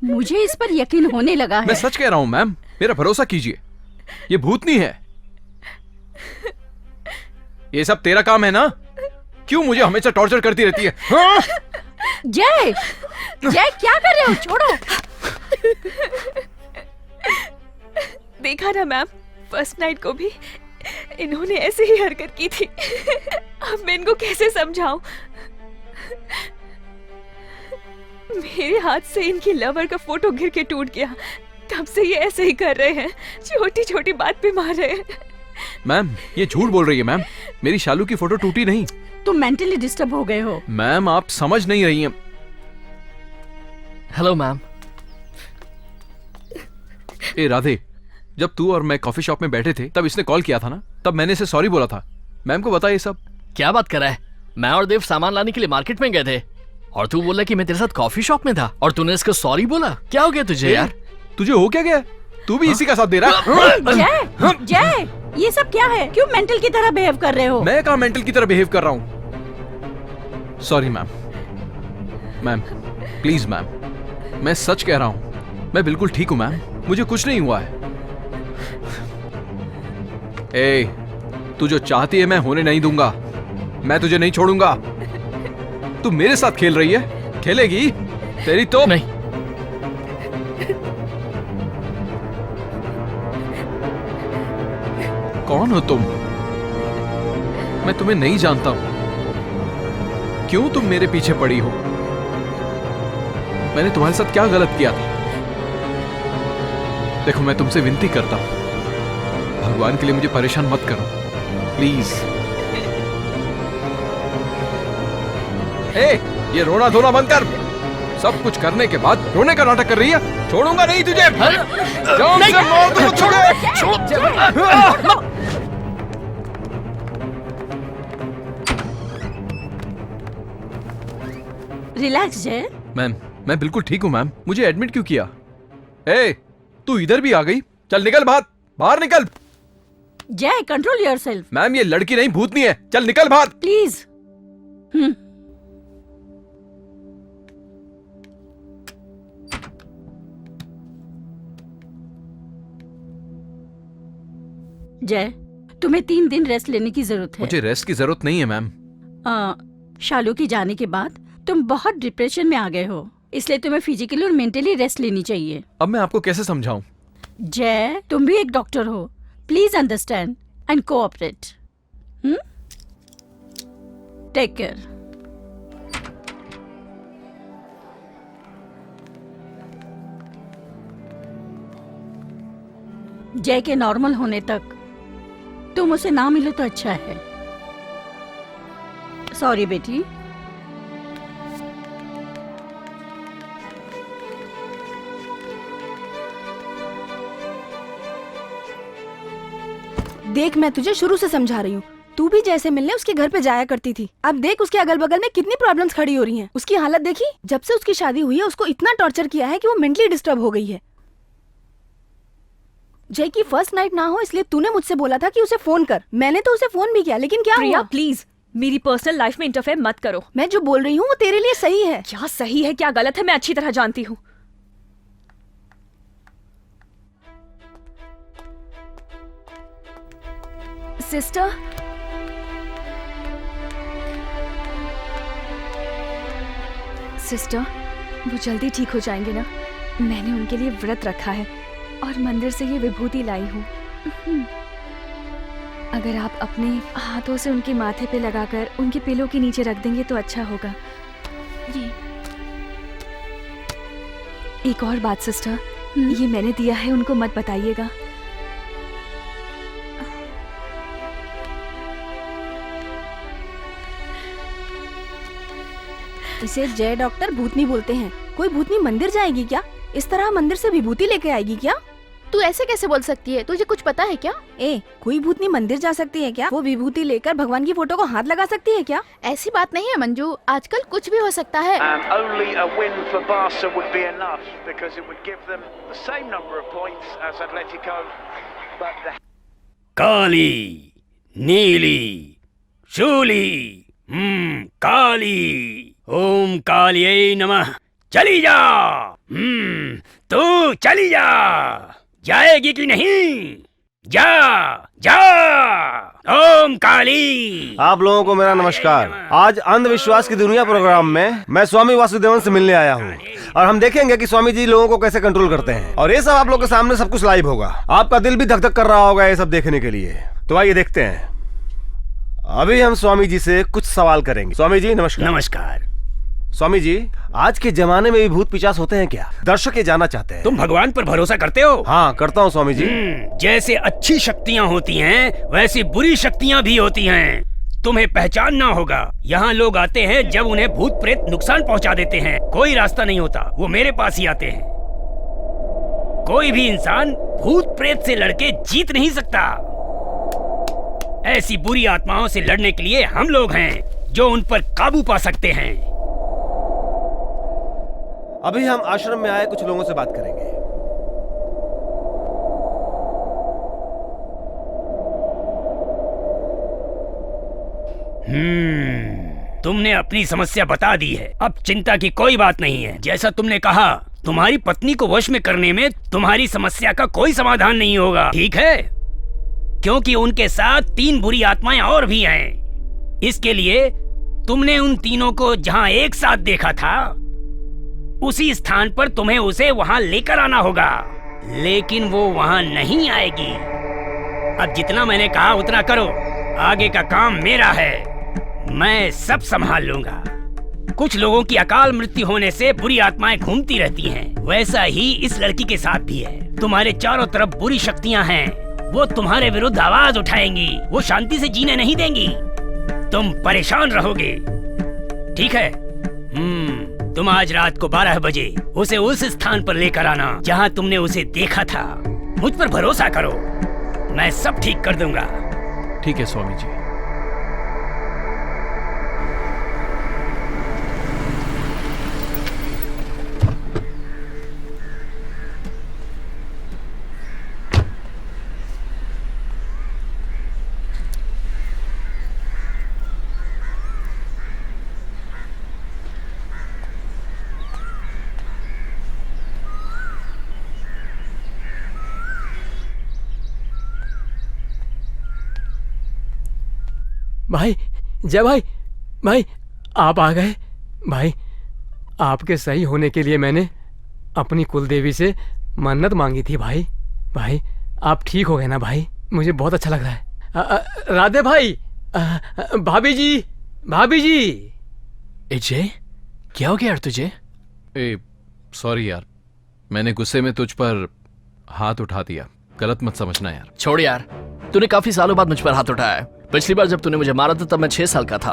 मुझे इस पर यकीन होने लगा है। मैं सच कह रहा हूँ मैम, मेरा भरोसा कीजिए, ये भूतनी है। ये सब तेरा काम है ना? क्यों मुझे हमेशा टॉर्चर करती रहती है? हाँ? जय, जय क्या कर रहे हो? छोड़ो। देखा ना मैम, फर्स्ट नाइट को भी इन्होंने ऐसे ही हरकत की थी। अब मैं इनको कैसे समझाऊं? मेरे हाथ से इनकी लवर का फोटो गिर के टूट गया, तब से ये ऐसे ही कर रहे हैं, छोटी छोटी बात पे मार रहे हैं। मैम ये झूठ बोल रही है मैम, मेरी शालू की फोटो टूटी नहीं। तुम मेंटली डिस्टर्ब हो गए हो। मैम आप समझ नहीं रही हैं। Hello ma'am. ए राधे, जब तू और मैं कॉफी शॉप में बैठे थे तब इसने कॉल किया था ना, तब मैंने इसे सॉरी बोला था। मैम को बता ये सब। क्या बात कर रहा है? मैं और देव सामान लाने के लिए मार्केट में गए थे और तू बोला कि मैं तेरे साथ कॉफी शॉप में था और तूने इसको सॉरी बोला। क्या हो गया तुझे यार? तुझे हो क्या गया? तू भी इसी का साथ दे रहा है? जय, जय, ये सब क्या है? क्यों मेंटल की तरह बिहेव कर रहे हो? मैं कहाँ मेंटल की तरह बिहेव कर रहा हूँ? Sorry ma'am. Ma'am please ma'am, मैं सच कह रहा हूँ, मैं बिल्कुल ठीक हूँ मैम, मुझे कुछ नहीं हुआ है। ए, तू जो चाहती है मैं होने नहीं दूंगा, मैं तुझे नहीं छोड़ूंगा। तू मेरे साथ खेल रही है, खेलेगी तेरी तो नहीं। कौन हो तुम? मैं तुम्हें नहीं जानता हूं। क्यों तुम मेरे पीछे पड़ी हो? मैंने तुम्हारे साथ क्या गलत किया था? देखो मैं तुमसे विनती करता हूं, भगवान के लिए मुझे परेशान मत करो प्लीज। ए, ये रोना धोना बंद कर। सब कुछ करने के बाद रोने का नाटक कर रही है। छोड़ूंगा नहीं तुझे। जान से मार दूंगा तुझे। रिलैक्स जय। मैम मैं बिल्कुल ठीक हूँ मैम, मुझे एडमिट क्यों किया? ए, तू इधर भी आ गई? चल निकल बाहर, बाहर निकल। जय कंट्रोल योरसेल्फ। मैम ये लड़की नहीं भूतनी है, चल निकल बाहर प्लीज। जय, तुम्हें 3 दिन रेस्ट लेने की जरूरत है। मुझे रेस्ट की जरूरत नहीं है मैम। शालू की जाने के बाद तुम बहुत डिप्रेशन में आ गए हो, इसलिए तुम्हें फिजिकली और मेंटली रेस्ट लेनी चाहिए। अब मैं आपको कैसे समझाऊं? जय, तुम भी एक डॉक्टर हो, please understand and cooperate. Take care. Jai के नॉर्मल होने तक तुम उसे ना मिलो तो अच्छा है। सॉरी बेटी। देख मैं तुझे शुरू से समझा रही हूँ, तू भी जैसे मिलने उसके घर पे जाया करती थी। अब देख उसके अगल बगल में कितनी प्रॉब्लम्स खड़ी हो रही हैं। उसकी हालत देखी? जब से उसकी शादी हुई है उसको इतना टॉर्चर किया है कि वो मेंटली डिस्टर्ब हो गई है। जय की फर्स्ट नाइट ना हो इसलिए तूने मुझसे बोला था कि उसे फोन कर। मैंने तो उसे फोन भी किया, लेकिन क्या प्रिया हुआ? प्लीज मेरी पर्सनल लाइफ में इंटरफेयर मत करो। मैं जो बोल रही हूँ वो तेरे लिए सही है। क्या सही है क्या गलत है मैं अच्छी तरह जानती हूँ। सिस्टर, सिस्टर वो जल्दी ठीक हो जाएंगे ना? मैंने उनके लिए व्रत रखा है और मंदिर से ये विभूति लाई हूँ। अगर आप अपने हाथों से उनके माथे पे लगाकर उनके पिलो के नीचे रख देंगे तो अच्छा होगा। ये एक और बात सिस्टर, ये मैंने दिया है, उनको मत बताइएगा। इसे जय डॉक्टर भूतनी बोलते हैं। कोई भूतनी मंदिर जाएगी क्या? इस तरह मंदिर से विभूति लेके आएगी क्या? तू ऐसे कैसे बोल सकती है? तुझे कुछ पता है क्या? कोई भूतनी मंदिर जा सकती है क्या? वो विभूति लेकर भगवान की फोटो को हाथ लगा सकती है क्या? ऐसी बात नहीं है मंजू, आजकल कुछ भी हो सकता है। Only a win for Barca would be enough because it would give them the same number of points as Atletico. But काली, नीली, शूली, काली। ओम कालिये नमः। चली जा। तू चली जा। जाएगी कि नहीं? जा जा। ओम काली। आप लोगों को मेरा नमस्कार। आज अंधविश्वास की दुनिया प्रोग्राम में मैं स्वामी वासुदेवन से मिलने आया हूँ और हम देखेंगे कि स्वामी जी लोगों को कैसे कंट्रोल करते हैं। और ये सब आप लोगों के सामने सब कुछ लाइव होगा। आपका दिल भी धक धक कर रहा होगा ये सब देखने के लिए। तो आइए देखते हैं। अभी हम स्वामी जी से कुछ सवाल करेंगे। स्वामी जी नमस्कार। नमस्कार। स्वामी जी, आज के जमाने में भी भूत पिशाच होते हैं क्या? दर्शक ये जानना चाहते हैं। तुम भगवान पर भरोसा करते हो? हाँ करता हूँ स्वामी जी। जैसे अच्छी शक्तियाँ होती हैं वैसी बुरी शक्तियाँ भी होती हैं। तुम्हें पहचानना होगा। यहाँ लोग आते हैं जब उन्हें भूत प्रेत नुकसान पहुँचा देते हैं। कोई रास्ता नहीं होता, वो मेरे पास ही आते हैं। कोई भी इंसान भूत प्रेत से लड़के जीत नहीं सकता। ऐसी बुरी आत्माओं से लड़ने के लिए हम लोग हैं जो उन पर काबू पा सकते हैं। अभी हम आश्रम में आए कुछ लोगों से बात करेंगे। तुमने अपनी समस्या बता दी है। अब चिंता की कोई बात नहीं है। जैसा तुमने कहा, तुम्हारी पत्नी को वश में करने में तुम्हारी समस्या का कोई समाधान नहीं होगा, ठीक है? क्योंकि उनके साथ 3 बुरी आत्माएं और भी हैं। इसके लिए तुमने उन तीनों को जहां एक साथ देखा था, उसी स्थान पर तुम्हें उसे वहां लेकर आना होगा। लेकिन वो वहां नहीं आएगी। अब जितना मैंने कहा उतना करो। आगे का काम मेरा है। मैं सब संभाल लूंगा। कुछ लोगों की अकाल मृत्यु होने से बुरी आत्माएं घूमती रहती हैं। वैसा ही इस लड़की के साथ भी है। तुम्हारे चारों तरफ बुरी शक्तियां हैं। वो तुम्हारे विरुद्ध आवाज उठाएंगी। वो शांति से जीने नहीं देंगी। तुम परेशान रहोगे, ठीक है? तुम आज रात को 12 बजे उसे उस स्थान पर लेकर आना जहां तुमने उसे देखा था। मुझ पर भरोसा करो, मैं सब ठीक कर दूंगा। ठीक है स्वामी जी। भाई, जय भाई, भाई आप आ गए। भाई आपके सही होने के लिए मैंने अपनी कुल देवी से मन्नत मांगी थी। भाई भाई आप ठीक हो गए ना भाई? मुझे बहुत अच्छा लग रहा है। राधे भाई, भाभी जी, भाभी जी। जय, क्या हो गया यार तुझे? सॉरी यार, मैंने गुस्से में तुझ पर हाथ उठा दिया। गलत मत समझना यार। छोड़ यार, तूने काफी सालों बाद मुझ पर हाथ उठाया है। पिछली बार जब तूने मुझे मारा था तब मैं 6 साल का था।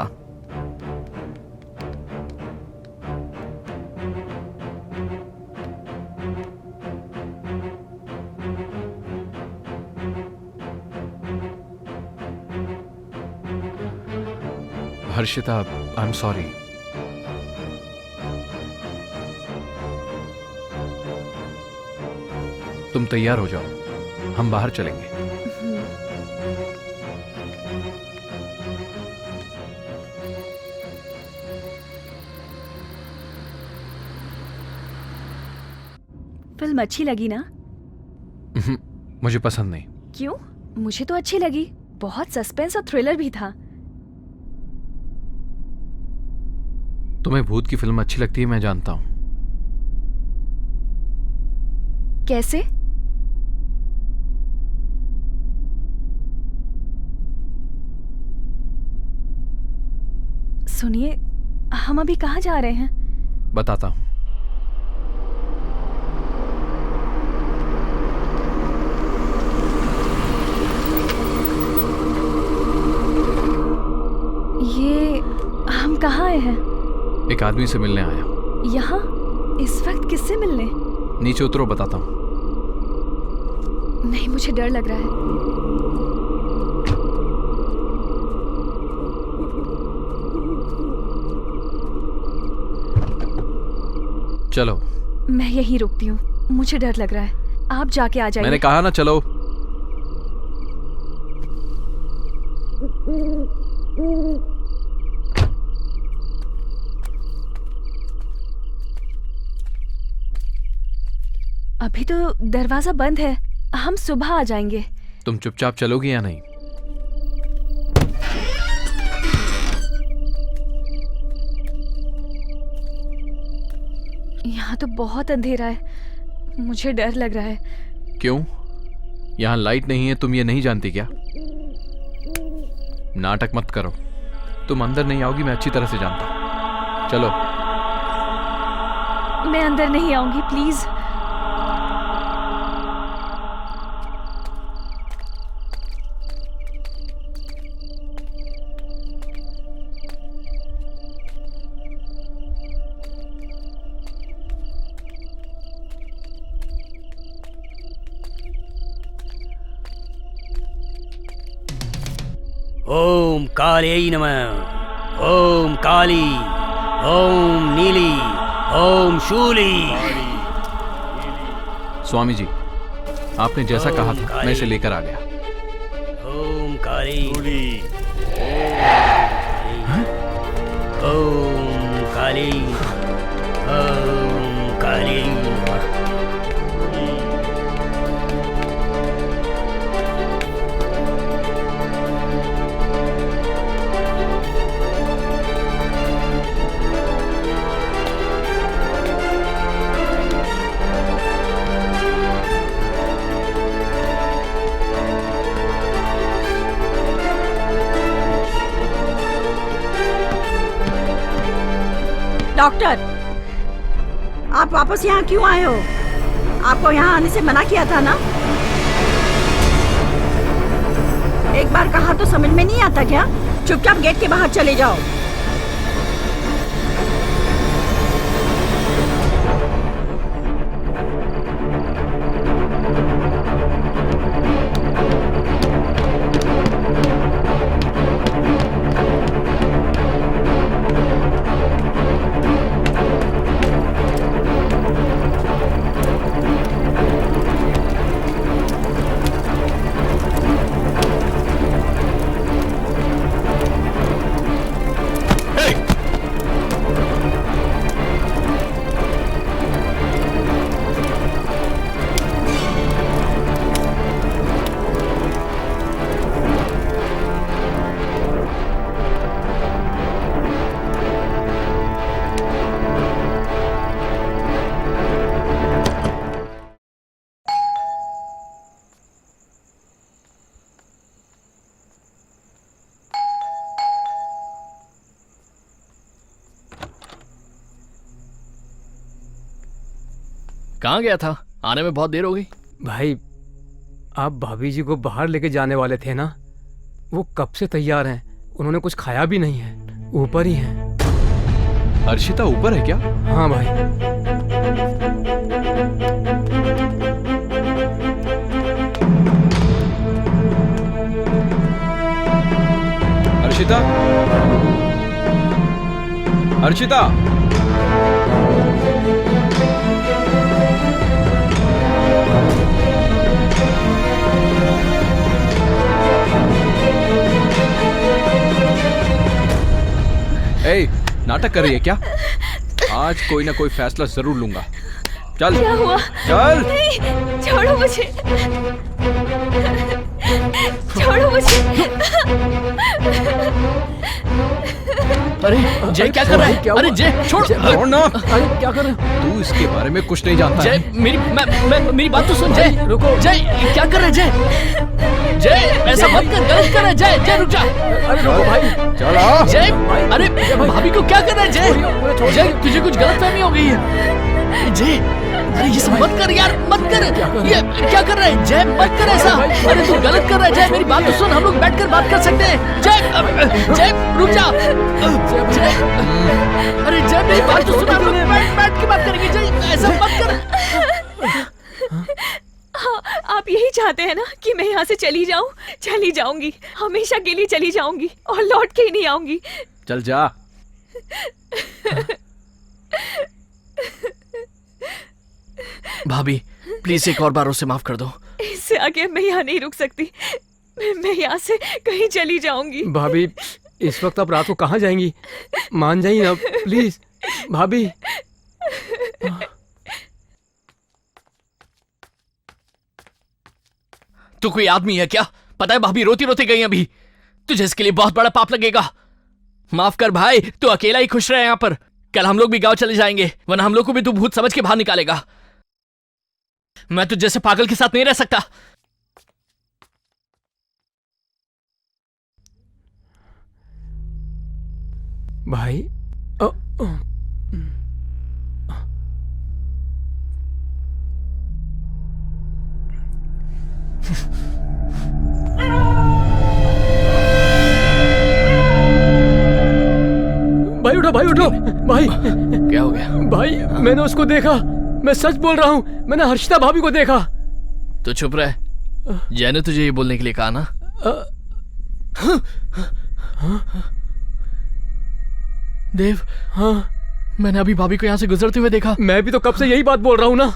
Harshita, I am sorry. तुम तैयार हो जाओ, हम बाहर चलेंगे। फिल्म अच्छी लगी ना? मुझे पसंद नहीं। क्यों? मुझे तो अच्छी लगी। बहुत सस्पेंस और थ्रिलर भी था। तुम्हें भूत की फिल्म अच्छी लगती है, मैं जानता हूं। कैसे? सुनिए, हम अभी कहाँ जा रहे हैं? बताता हूं। ये हम कहाँ आए हैं? एक आदमी से मिलने आया। यहाँ? इस वक्त किससे मिलने? नीचे उतरो, बताता हूं। नहीं, मुझे डर लग रहा है। चलो। मैं यहीं रुकती हूँ, मुझे डर लग रहा है। आप जाके आ जाइए। मैंने कहा ना चलो। अभी तो दरवाजा बंद है, हम सुबह आ जाएंगे। तुम चुपचाप चलोगी या नहीं? यहाँ तो बहुत अंधेरा है, मुझे डर लग रहा है। क्यों? यहाँ लाइट नहीं है, तुम ये नहीं जानती क्या? नाटक मत करो, तुम अंदर नहीं आओगी, मैं अच्छी तरह से जानता हूँ। चलो। मैं अंदर नहीं आऊंगी, प्लीज। ओम काले नमः, ओम काली, ओम नीली, ओम शूली। स्वामी जी, आपने जैसा कहा था मैं इसे लेकर आ गया। ओम काली, ओम काली, ओम काली। डॉक्टर, आप वापस यहाँ क्यों आए हो? आपको यहाँ आने से मना किया था ना? एक बार कहा तो समझ में नहीं आता क्या? चुपचाप गेट के बाहर चले जाओ। कहाँ गया था? आने में बहुत देर हो गई। भाई, आप भाभी जी को बाहर लेके जाने वाले थे ना, वो कब से तैयार हैं। उन्होंने कुछ खाया भी नहीं है, ऊपर ही हैं। अर्शिता ऊपर है क्या? हाँ भाई। अर्शिता, अर्शिता, ए, नाटक कर रही है क्या? आज कोई ना कोई फैसला जरूर लूंगा। चल। क्या हुआ? चल। नहीं, छोड़ो मुझे, छोड़ो मुझे। अरे जय, क्या कर रहा है? अरे जय, छोड़। छोड़ना। अरे क्या कर रहे हो? तू इसके बारे में कुछ नहीं जानता जय, मेरी बात तो सुन। जय रुको। जय क्या कर रहे हैं? जय ऐसा मत कर, गलत कर रहा है। जय रुक जा। अरे रुको भाई, चलो। जय, अरे भाभी को क्या कर रहा है? जय तुझे कुछ गलतफहमी हो गई है। जय, अरे ये सब मत कर यार, मत कर। ये क्या कर रहा है? जय मत कर ऐसा। अरे तू गलत कर रहा है। जय मेरी बात तो सुन, हम लोग बैठकर बात कर सकते हैं। जय रुक जा। जय, अरे जय मेरी बात तो सुन, हम लोग बैठ के बात करेंगे। जय ऐसा मत कर। हाँ, आप यही चाहते हैं ना कि मैं यहाँ से चली जाऊँ? चली जाऊंगी, हमेशा के लिए चली जाऊंगी और लौट के ही नहीं आऊंगी। चल जा। भाभी प्लीज एक और बार उसे माफ कर दो। इससे आगे मैं यहाँ नहीं रुक सकती, मैं यहाँ से कहीं चली जाऊंगी। भाभी, इस वक्त आप रात को कहाँ जाएंगी? मान जाइए ना प्लीज भाभी। तू कोई आदमी है क्या? पता है भाभी रोती रोती गई अभी। तुझे इसके लिए बहुत बड़ा पाप लगेगा। माफ कर भाई, तू अकेला ही खुश रहे यहाँ पर। कल हम लोग भी गांव चले जाएंगे, वरना हम लोग को भी तू भूत समझ के बाहर निकालेगा। मैं तुझ जैसे पागल के साथ नहीं रह सकता। भाई भाई उठो, भाई उठो, भाई क्या हो गया? भाई मैंने उसको देखा, मैं सच बोल रहा हूँ, मैंने हर्षिता भाभी को देखा। तो चुप रह, जय ने तुझे ये बोलने के लिए कहा ना। देव, हाँ मैंने अभी भाभी को यहाँ से गुजरते हुए देखा। मैं भी तो कब से यही बात बोल रहा हूँ ना।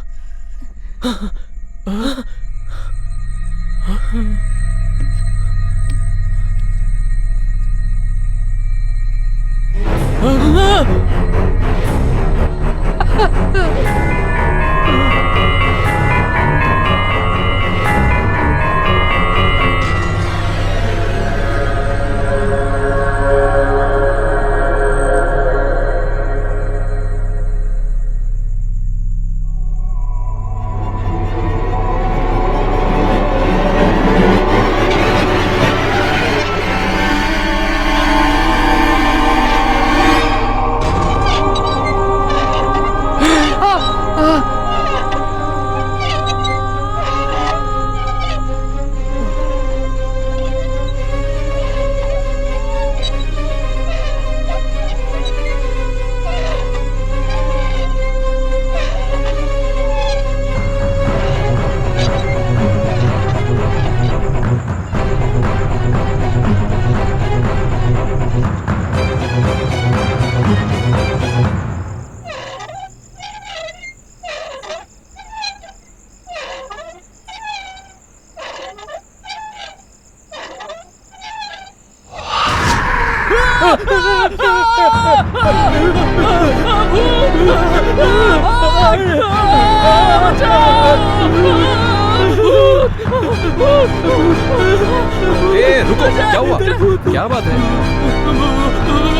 रुको, क्या हुआ? क्या बात है?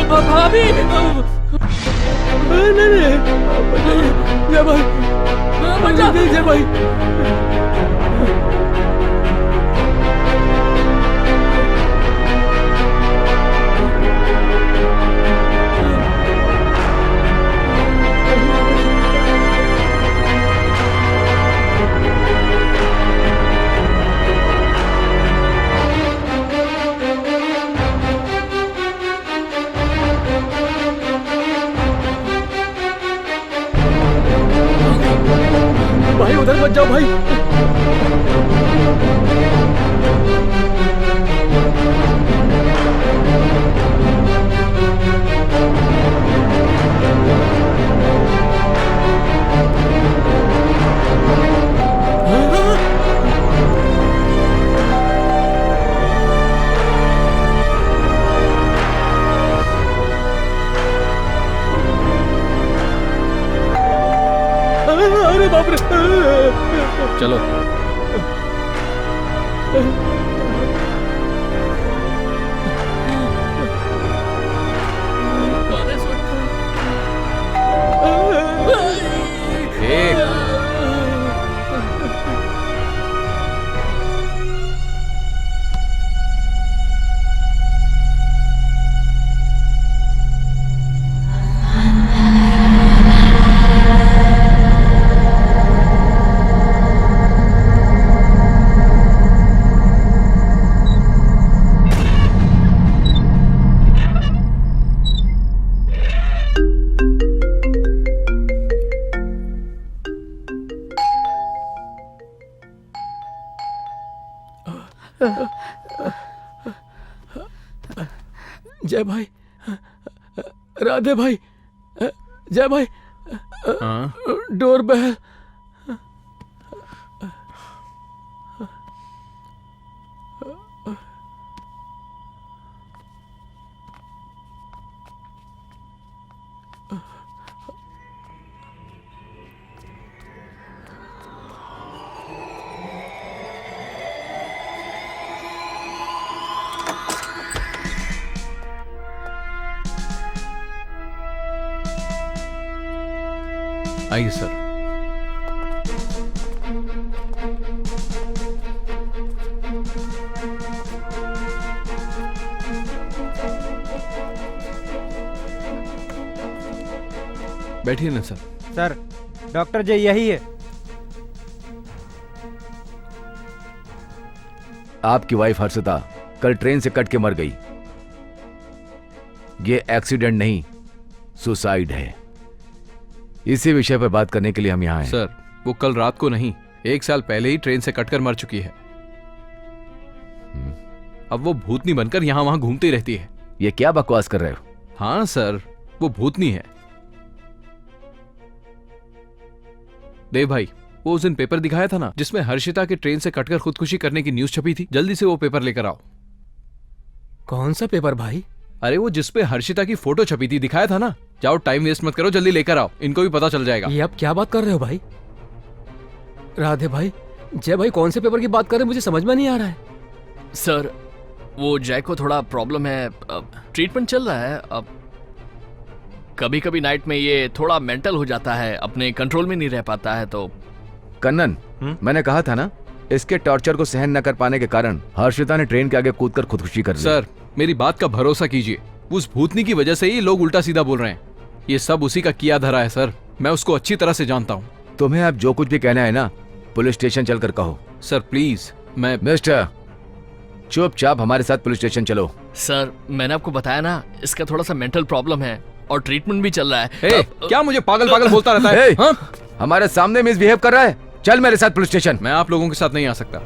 भाभी नहीं, जय भाई, जय भाई। भाई उधर मत जाओ भाई। अरे बाप रे, चलो। जय भाई, राधे भाई, जय भाई, डोर बेल। आइए सर। बैठिए ना सर। सर, डॉक्टर जी यही है। आपकी वाइफ हर्षिता कल ट्रेन से कट के मर गई। ये एक्सीडेंट नहीं, सुसाइड है। इसी विषय पर बात करने के लिए हम यहाँ हैं। सर, वो कल रात को नहीं, 1 साल पहले ही ट्रेन से कटकर मर चुकी है। अब वो भूतनी बनकर यहाँ वहां घूमती रहती है। ये क्या बकवास कर रहे हो? हाँ सर, वो भूतनी है। देव भाई, वो उस दिन पेपर दिखाया था ना जिसमें हर्षिता के ट्रेन से कटकर खुदकुशी करने की न्यूज छपी थी, जल्दी से वो पेपर लेकर आओ। कौन सा पेपर भाई? अरे वो जिसपे हर्षिता की फोटो छपी थी, दिखाया था ना। जाओ, टाइम वेस्ट मत करो, जल्दी लेकर आओ, इनको भी पता चल जाएगा। ये आप क्या बात कर रहे हो भाई? राधे भाई, जय भाई, कौन से पेपर की बात कर रहे हैं? मुझे समझ में नहीं आ रहा है। सर, वो जय को थोड़ा प्रॉब्लम है, ट्रीटमेंट चल रहा है। अब कभी कभी नाइट में ये थोड़ा मेंटल हो जाता है, अपने कंट्रोल में नहीं रह पाता है। तो कन्नन, मैंने कहा था ना, इसके टॉर्चर को सहन न कर पाने के कारण हर्षिता ने ट्रेन के आगे कूदकर खुदकुशी कर ली। सर, मेरी बात का भरोसा कीजिए, उस भूतनी की वजह से ही लोग उल्टा सीधा बोल रहे हैं। ये सब उसी का किया धरा है सर, मैं उसको अच्छी तरह से जानता हूँ। तुम्हें अब जो कुछ भी कहना है ना, पुलिस स्टेशन चलकर कहो। सर प्लीज, मैं मिस्टर, चुपचाप हमारे साथ पुलिस स्टेशन चलो। सर, मैंने आपको बताया ना, इसका थोड़ा सा मेंटल प्रॉब्लम है और ट्रीटमेंट भी चल रहा है। क्या मुझे पागल पागल बोलता रहता है? हाँ? हमारे सामने मिसबिहेव कर रहा है। चल मेरे साथ पुलिस स्टेशन। मैं आप लोगों के साथ नहीं आ सकता।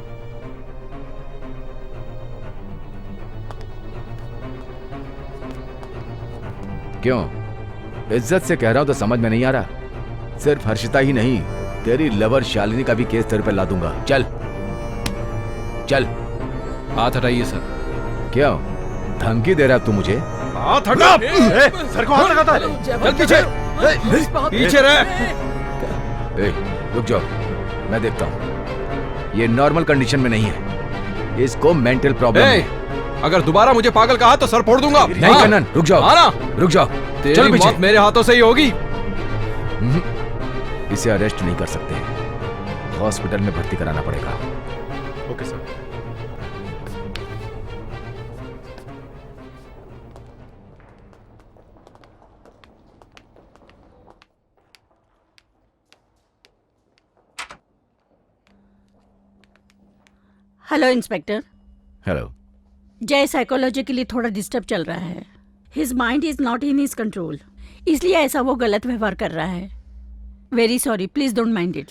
क्यों? इज्जत से कह रहा हूं तो समझ में नहीं आ रहा? सिर्फ हर्षिता ही नहीं, तेरी लवर शालिनी का भी केस तेरे पे ला दूंगा। चल चल। हाथ हटाइए सर। क्यों धमकी दे रहा तू मुझे? हाथ हटा। सर को हाथ लगाता है। चल पीछे, पीछे रह। रुक जाओ, मैं देखता हूँ। ये नॉर्मल कंडीशन में नहीं है, इसको मेंटल प्रॉब्लम है। अगर दोबारा मुझे पागल कहा तो सर फोड़ दूंगा। नहीं कन्नन, रुक जाओ। आना, रुक जाओ। तेरी मौत मेरे हाथों से ही होगी। इसे अरेस्ट नहीं कर सकते, हॉस्पिटल में भर्ती कराना पड़ेगा। Okay sir. Hello inspector. Hello. Jai psychologically थोड़ा डिस्टर्ब चल रहा है। His mind is not in his control, इसलिए ऐसा वो गलत व्यवहार कर रहा है। Very sorry, please don't mind it.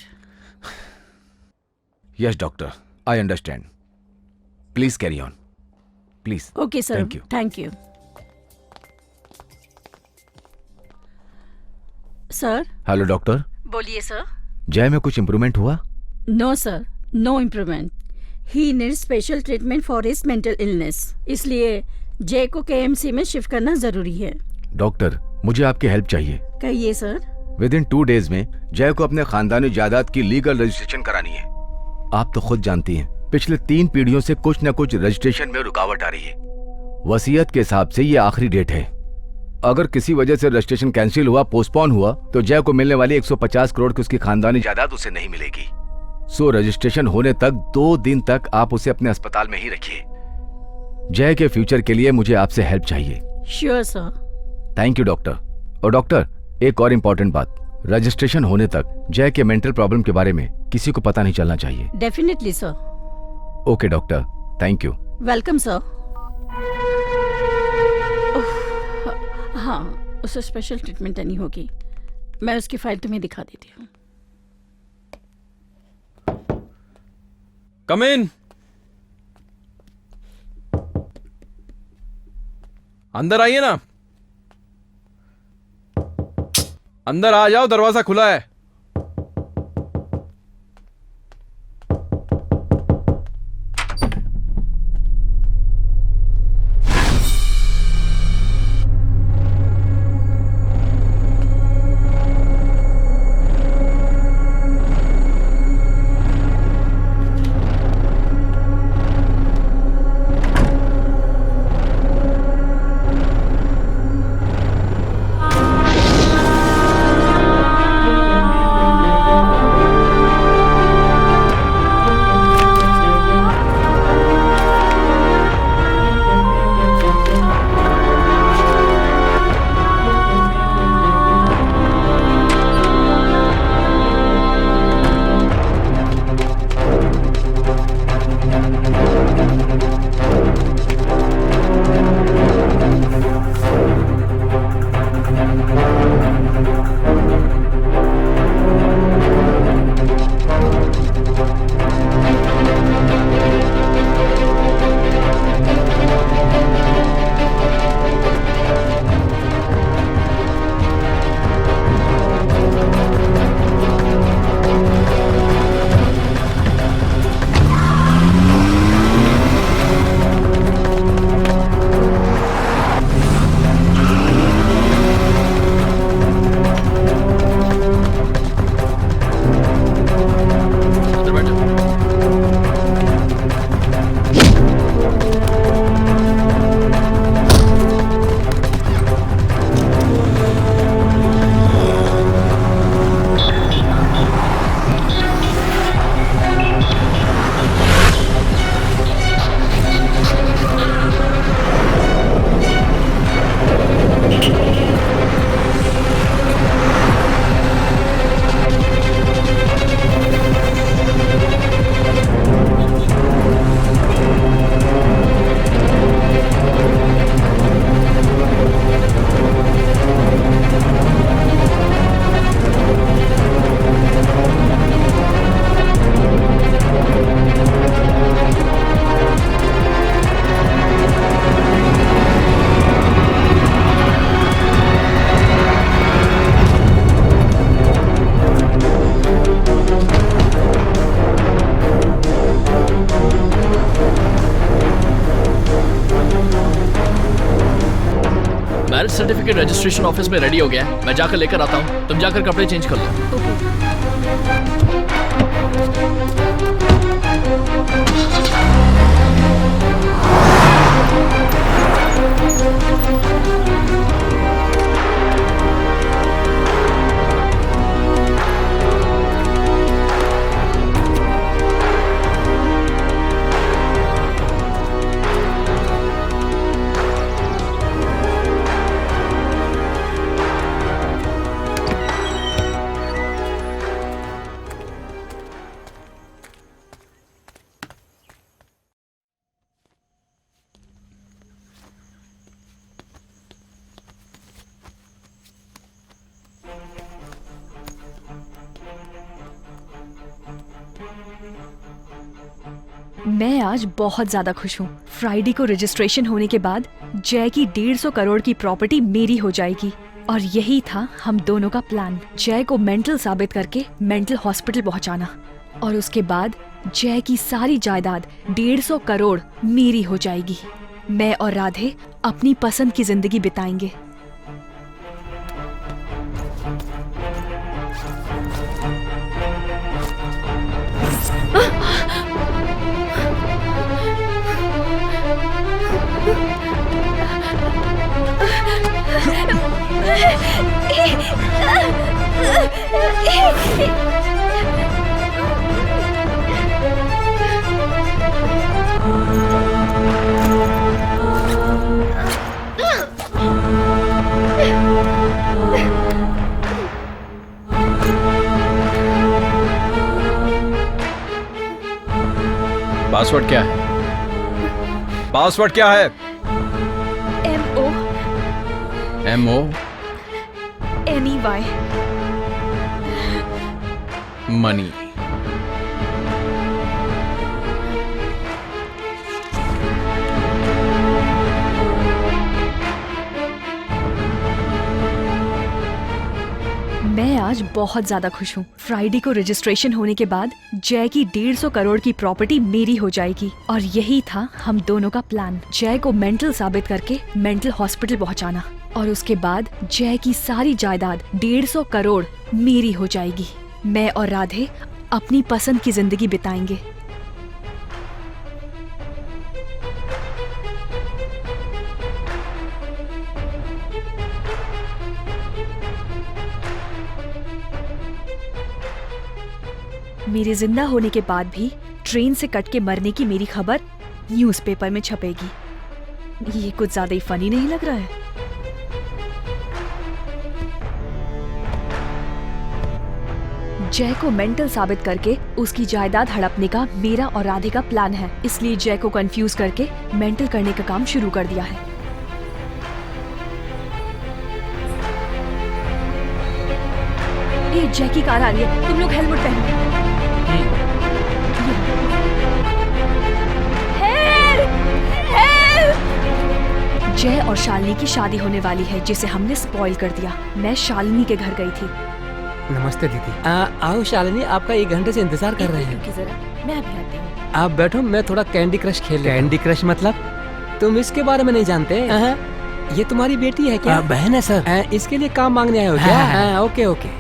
Yes doctor, I understand. Please carry on, please. Okay sir, thank you. Thank you sir. Hello doctor. बोलिए सर। जय में कुछ इम्प्रूवमेंट हुआ? No sir, no improvement. He needs special treatment for his mental illness, इसलिए जय को KMC में shift करना जरूरी है। डॉक्टर, मुझे आपकी हेल्प चाहिए। कहिए सर। विद इन 2 डेज में जय को अपने खानदानी जायदाद की लीगल रजिस्ट्रेशन करानी है। आप तो खुद जानती हैं, पिछले 3 पीढ़ियों से कुछ न कुछ रजिस्ट्रेशन में रुकावट आ रही है। वसीयत के हिसाब से ये आखिरी डेट है। अगर किसी वजह से रजिस्ट्रेशन कैंसिल हुआ, पोस्टपोन हुआ, तो जय को मिलने वाली 150 करोड़ की उसकी खानदानी जायदाद उसे नहीं मिलेगी। सो रजिस्ट्रेशन होने तक 2 दिन तक आप उसे अपने अस्पताल में ही रखिए। जय के फ्यूचर के लिए मुझे आपसे हेल्प चाहिए। Sure sir. Thank you doctor. और डॉक्टर, एक और इम्पोर्टेंट बात, रजिस्ट्रेशन होने तक जय के मेंटल प्रॉब्लम के बारे में किसी को पता नहीं चलना चाहिए। Definitely sir. Okay doctor, thank you. Welcome sir. हाँ, उसे स्पेशल ट्रीटमेंट देनी होगी। मैं उसकी फाइल तुम्हें दिखा देती हूँ। कम इन। अंदर आइए ना। अंदर आ जाओ, दरवाजा खुला है। सर्टिफिकेट रजिस्ट्रेशन ऑफिस में रेडी हो गया है, मैं जाकर लेकर आता हूँ, तुम जाकर कपड़े चेंज कर लो। मैं आज बहुत ज्यादा खुश हूँ। फ्राइडे को रजिस्ट्रेशन होने के बाद जय की 150 करोड़ की प्रॉपर्टी मेरी हो जाएगी और यही था हम दोनों का प्लान। जय को मेंटल साबित करके मेंटल हॉस्पिटल पहुँचाना और उसके बाद जय की सारी जायदाद 150 करोड़ मेरी हो जाएगी। मैं और राधे अपनी पसंद की जिंदगी बिताएंगे। पासवर्ड क्या है? पासवर्ड क्या है? MONEY money. मैं आज बहुत ज्यादा खुश हूँ। फ्राइडे को रजिस्ट्रेशन होने के बाद जय की 150 करोड़ की प्रॉपर्टी मेरी हो जाएगी और यही था हम दोनों का प्लान। जय को मेंटल साबित करके मेंटल हॉस्पिटल पहुँचाना और उसके बाद जय की सारी जायदाद 150 करोड़ मेरी हो जाएगी। मैं और राधे अपनी पसंद की जिंदगी बिताएंगे। मेरे जिंदा होने के बाद भी ट्रेन से कट के मरने की मेरी खबर न्यूज़पेपर में छपेगी। ये कुछ ज्यादा ही फनी नहीं लग रहा है? जय को मेंटल साबित करके उसकी जायदाद हड़पने का मेरा और राधे का प्लान है, इसलिए जय को कंफ्यूज करके मेंटल करने का काम शुरू कर दिया है। ये जय की कार आ रही है, तुम लोग हेलमेट पहनो। जय और शालिनी की शादी होने वाली है जिसे हमने स्पॉइल कर दिया। मैं शालिनी के घर गई थी। नमस्ते दीदी। आओ शालिनी, आपका 1 घंटे से इंतजार कर रहे हैं। जरा मैं अभी आती हूँ। आप बैठो, मैं थोड़ा कैंडी क्रश खेल। कैंडी क्रश मतलब? तुम इसके बारे में नहीं जानते? ये तुम्हारी बेटी है क्या? बहन है सर। इसके लिए काम मांगने आए हो क्या? Okay okay.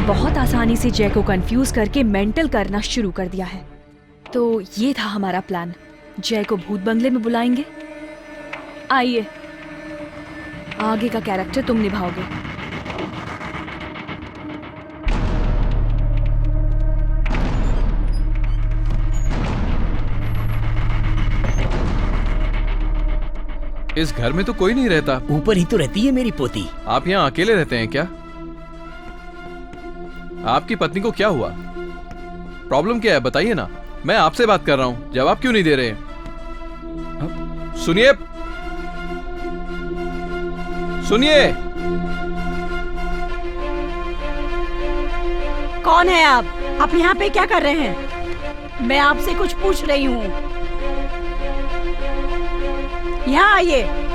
बहुत आसानी से जय को कंफ्यूज करके मेंटल करना शुरू कर दिया है। तो ये था हमारा प्लान। जय को भूत बंगले में बुलाएंगे। आइए, आगे का कैरेक्टर तुम निभाओगे। इस घर में तो कोई नहीं रहता। ऊपर ही तो रहती है मेरी पोती। आप यहाँ अकेले रहते हैं क्या? आपकी पत्नी को क्या हुआ? प्रॉब्लम क्या है बताइए ना। मैं आपसे बात कर रहा हूँ, जवाब क्यों नहीं दे रहे? सुनिए सुनिए। कौन है आप यहाँ पे क्या कर रहे हैं? मैं आपसे कुछ पूछ रही हूँ। यहाँ आइए।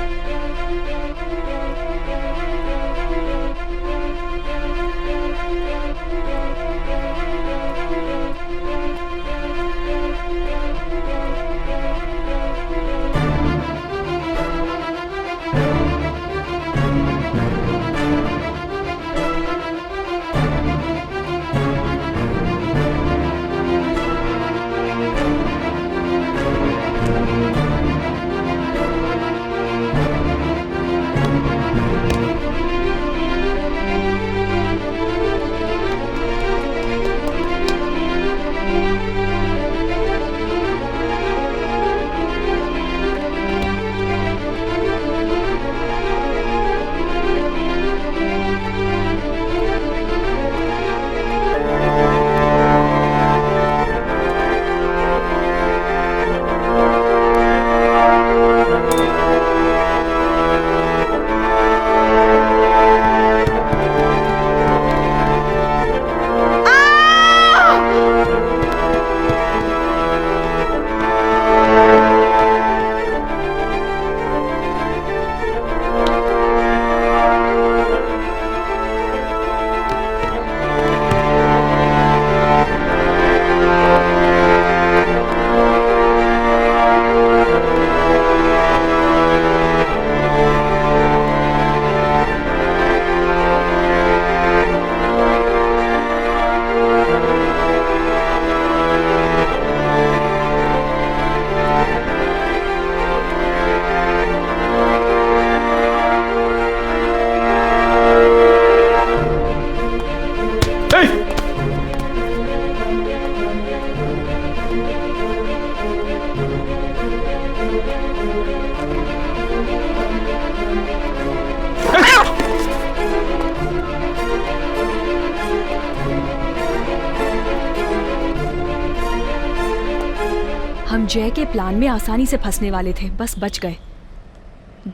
हम जय के प्लान में आसानी से फंसने वाले थे, बस बच गए।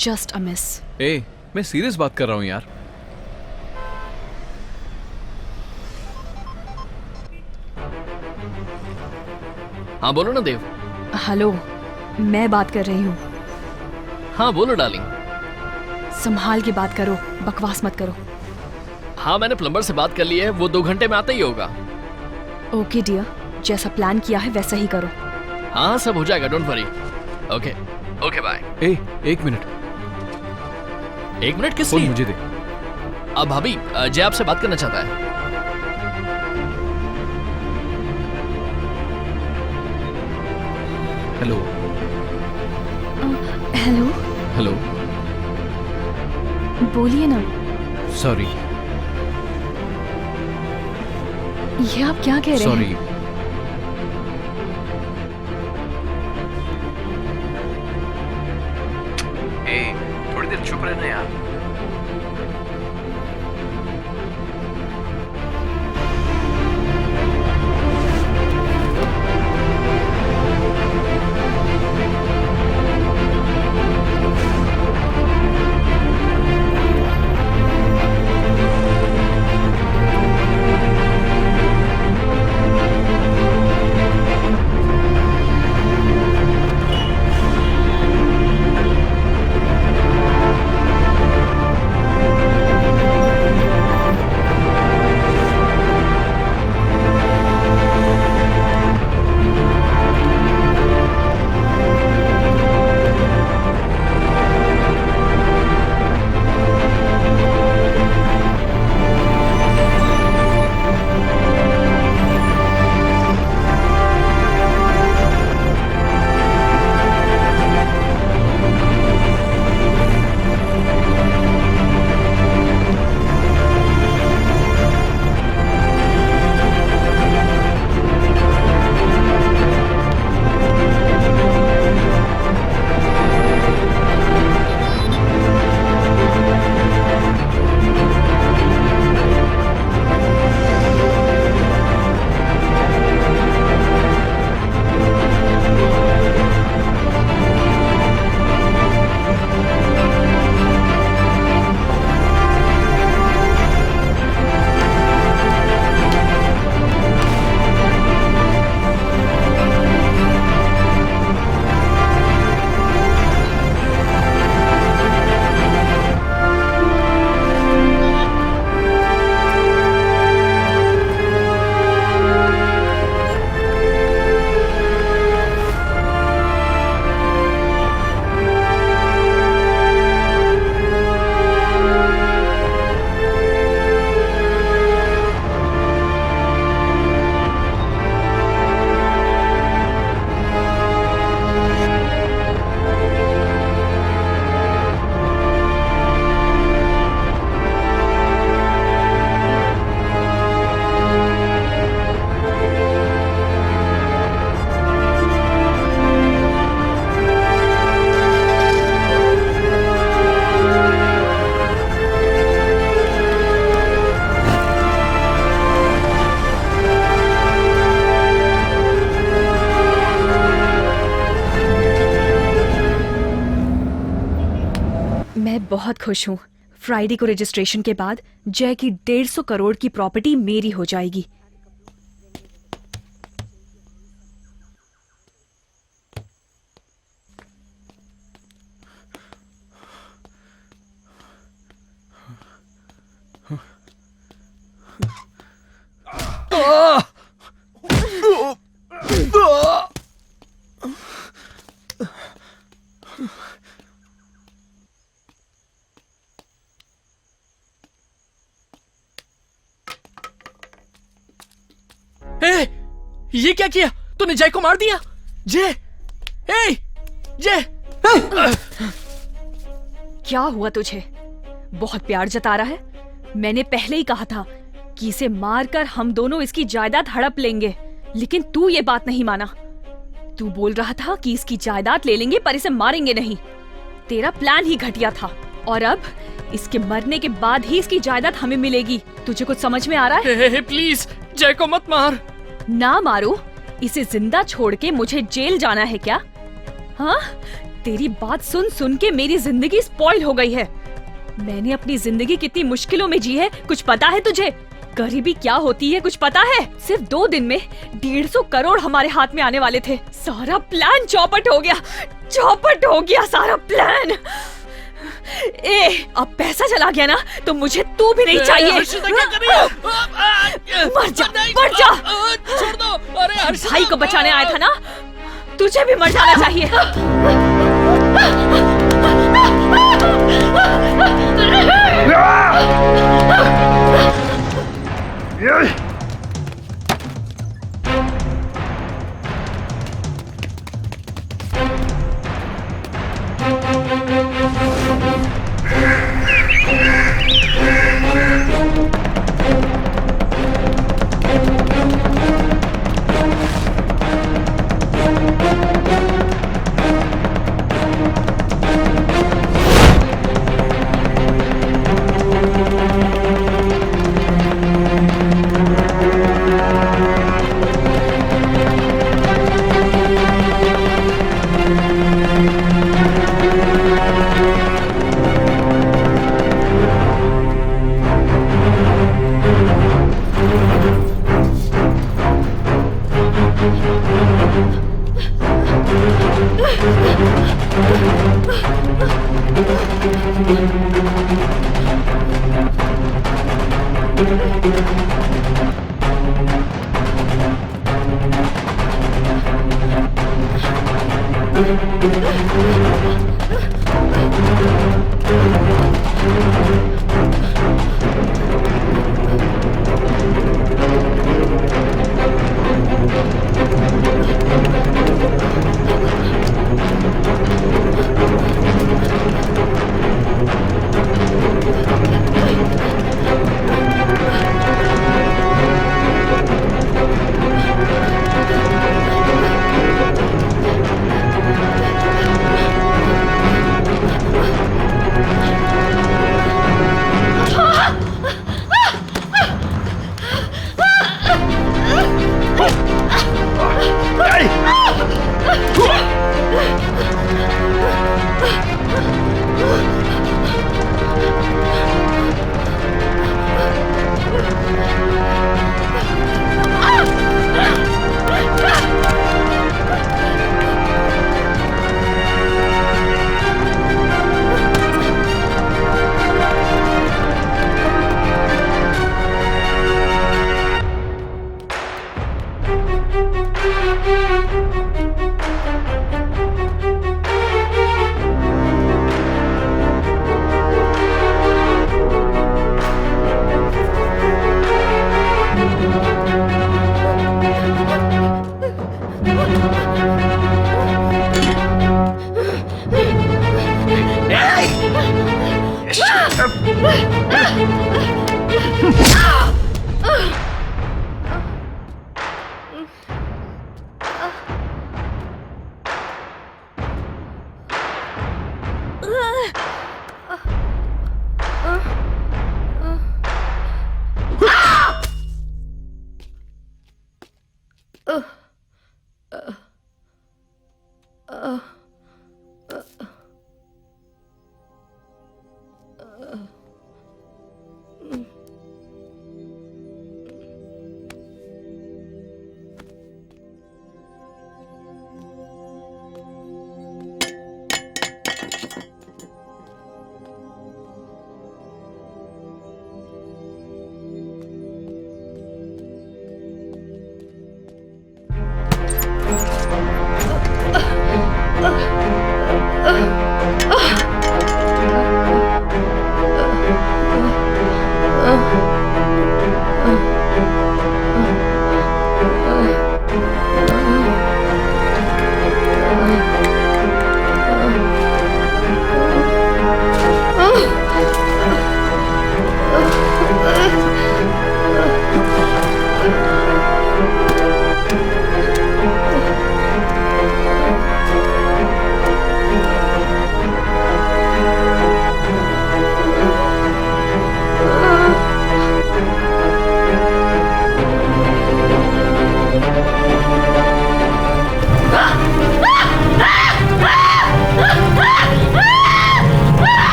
Just a miss. ए, मैं सीरियस बात कर रहा हूँ यार। हाँ बोलो ना देव। हेलो, मैं बात कर रही हूँ। हाँ बोलो डार्लिंग। संभाल के बात करो, बकवास मत करो। हाँ मैंने प्लम्बर से बात कर ली है, वो 2 घंटे में आता ही होगा। ओके डियर, जैसा प्लान किया है वैसा ही करो। हाँ सब हो जाएगा, don't worry. Okay okay bye. ए, 1 मिनट। 1 मिनट किस फोन लिए? मुझे दे। अब भाभी, जय आपसे बात करना चाहता है। Hello hello, hello. बोलिए ना। सॉरी। ये आप क्या कह रहे सॉरी। हैं? थोड़ी देर चुप रहना यार। बहुत खुश हूँ। फ्राइडे को रजिस्ट्रेशन के बाद जय की 150 करोड़ की प्रॉपर्टी मेरी हो जाएगी। ए, ये क्या किया तूने? जय को मार दिया? जय, ए, जय, क्या हुआ तुझे? बहुत प्यार जता रहा है। मैंने पहले ही कहा था कि इसे मारकर हम दोनों इसकी जायदाद हड़प लेंगे, लेकिन तू ये बात नहीं माना। तू बोल रहा था कि इसकी जायदाद ले लेंगे पर इसे मारेंगे नहीं। तेरा प्लान ही घटिया था और अब इसके मरने के बाद ही इसकी जायदाद हमें मिलेगी। तुझे कुछ समझ में आ रहा है? प्लीज जय को मत मार। ना मारो, इसे जिंदा छोड़ के मुझे जेल जाना है क्या? हाँ, तेरी बात सुन सुन के मेरी जिंदगी स्पॉइल हो गई है। मैंने अपनी जिंदगी कितनी मुश्किलों में जी है, कुछ पता है तुझे? गरीबी क्या होती है कुछ पता है? सिर्फ 2 दिन में 150 करोड़ हमारे हाथ में आने वाले थे। सारा प्लान चौपट हो गया, चौपट हो गया सारा प्लान। अब पैसा चला गया ना तो मुझे तू भी नहीं चाहिए। मर जा, मर जा। छोड़ दो। अरे भाई को बचाने आया था ना, तुझे भी मर जाना चाहिए।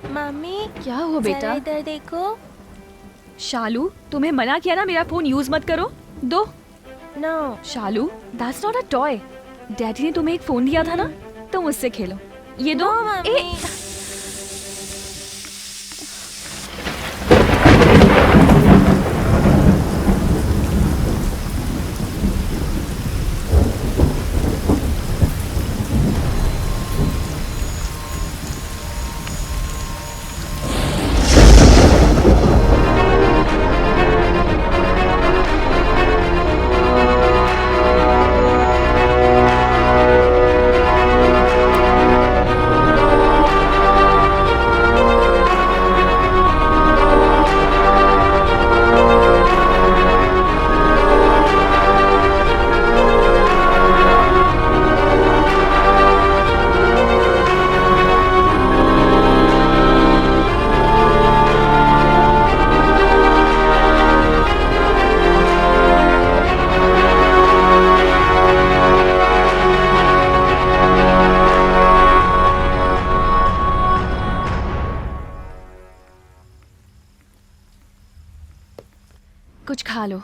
मम्मी क्या हुआ बेटा? जरा इधर देखो। शालू, तुम्हें मना किया ना मेरा फोन यूज मत करो। दो। No Shalu, that's not a toy. Daddy ने तुम्हें एक फोन दिया था ना, तुम उससे खेलो। ये दो। कुछ खा लो।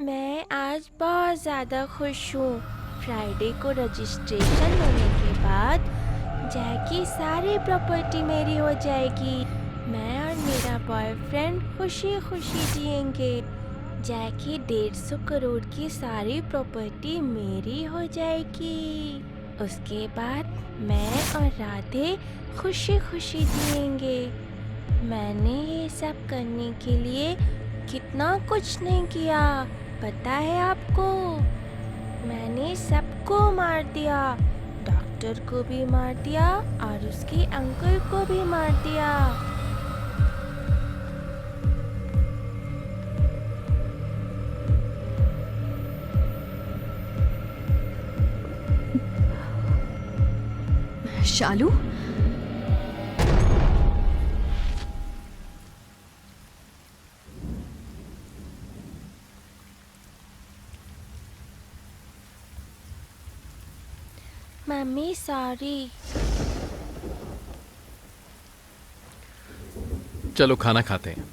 मैं आज बहुत ज़्यादा खुश हूँ। फ्राइडे को रजिस्ट्रेशन होने के बाद जैकी सारी प्रॉपर्टी मेरी हो जाएगी। मैं और मेरा बॉयफ्रेंड खुशी खुशी जिएंगे। जैकी 150 करोड़ की सारी प्रॉपर्टी मेरी हो जाएगी। उसके बाद मैं और राधे खुशी खुशी जिएंगे। मैंने ये सब करने के लिए कितना कुछ नहीं किया, पता है आपको? मैंने सबको मार दिया, डॉक्टर को भी मार दिया और उसके अंकल को भी मार दिया। शालू, मम्मी सॉरी। चलो खाना खाते हैं।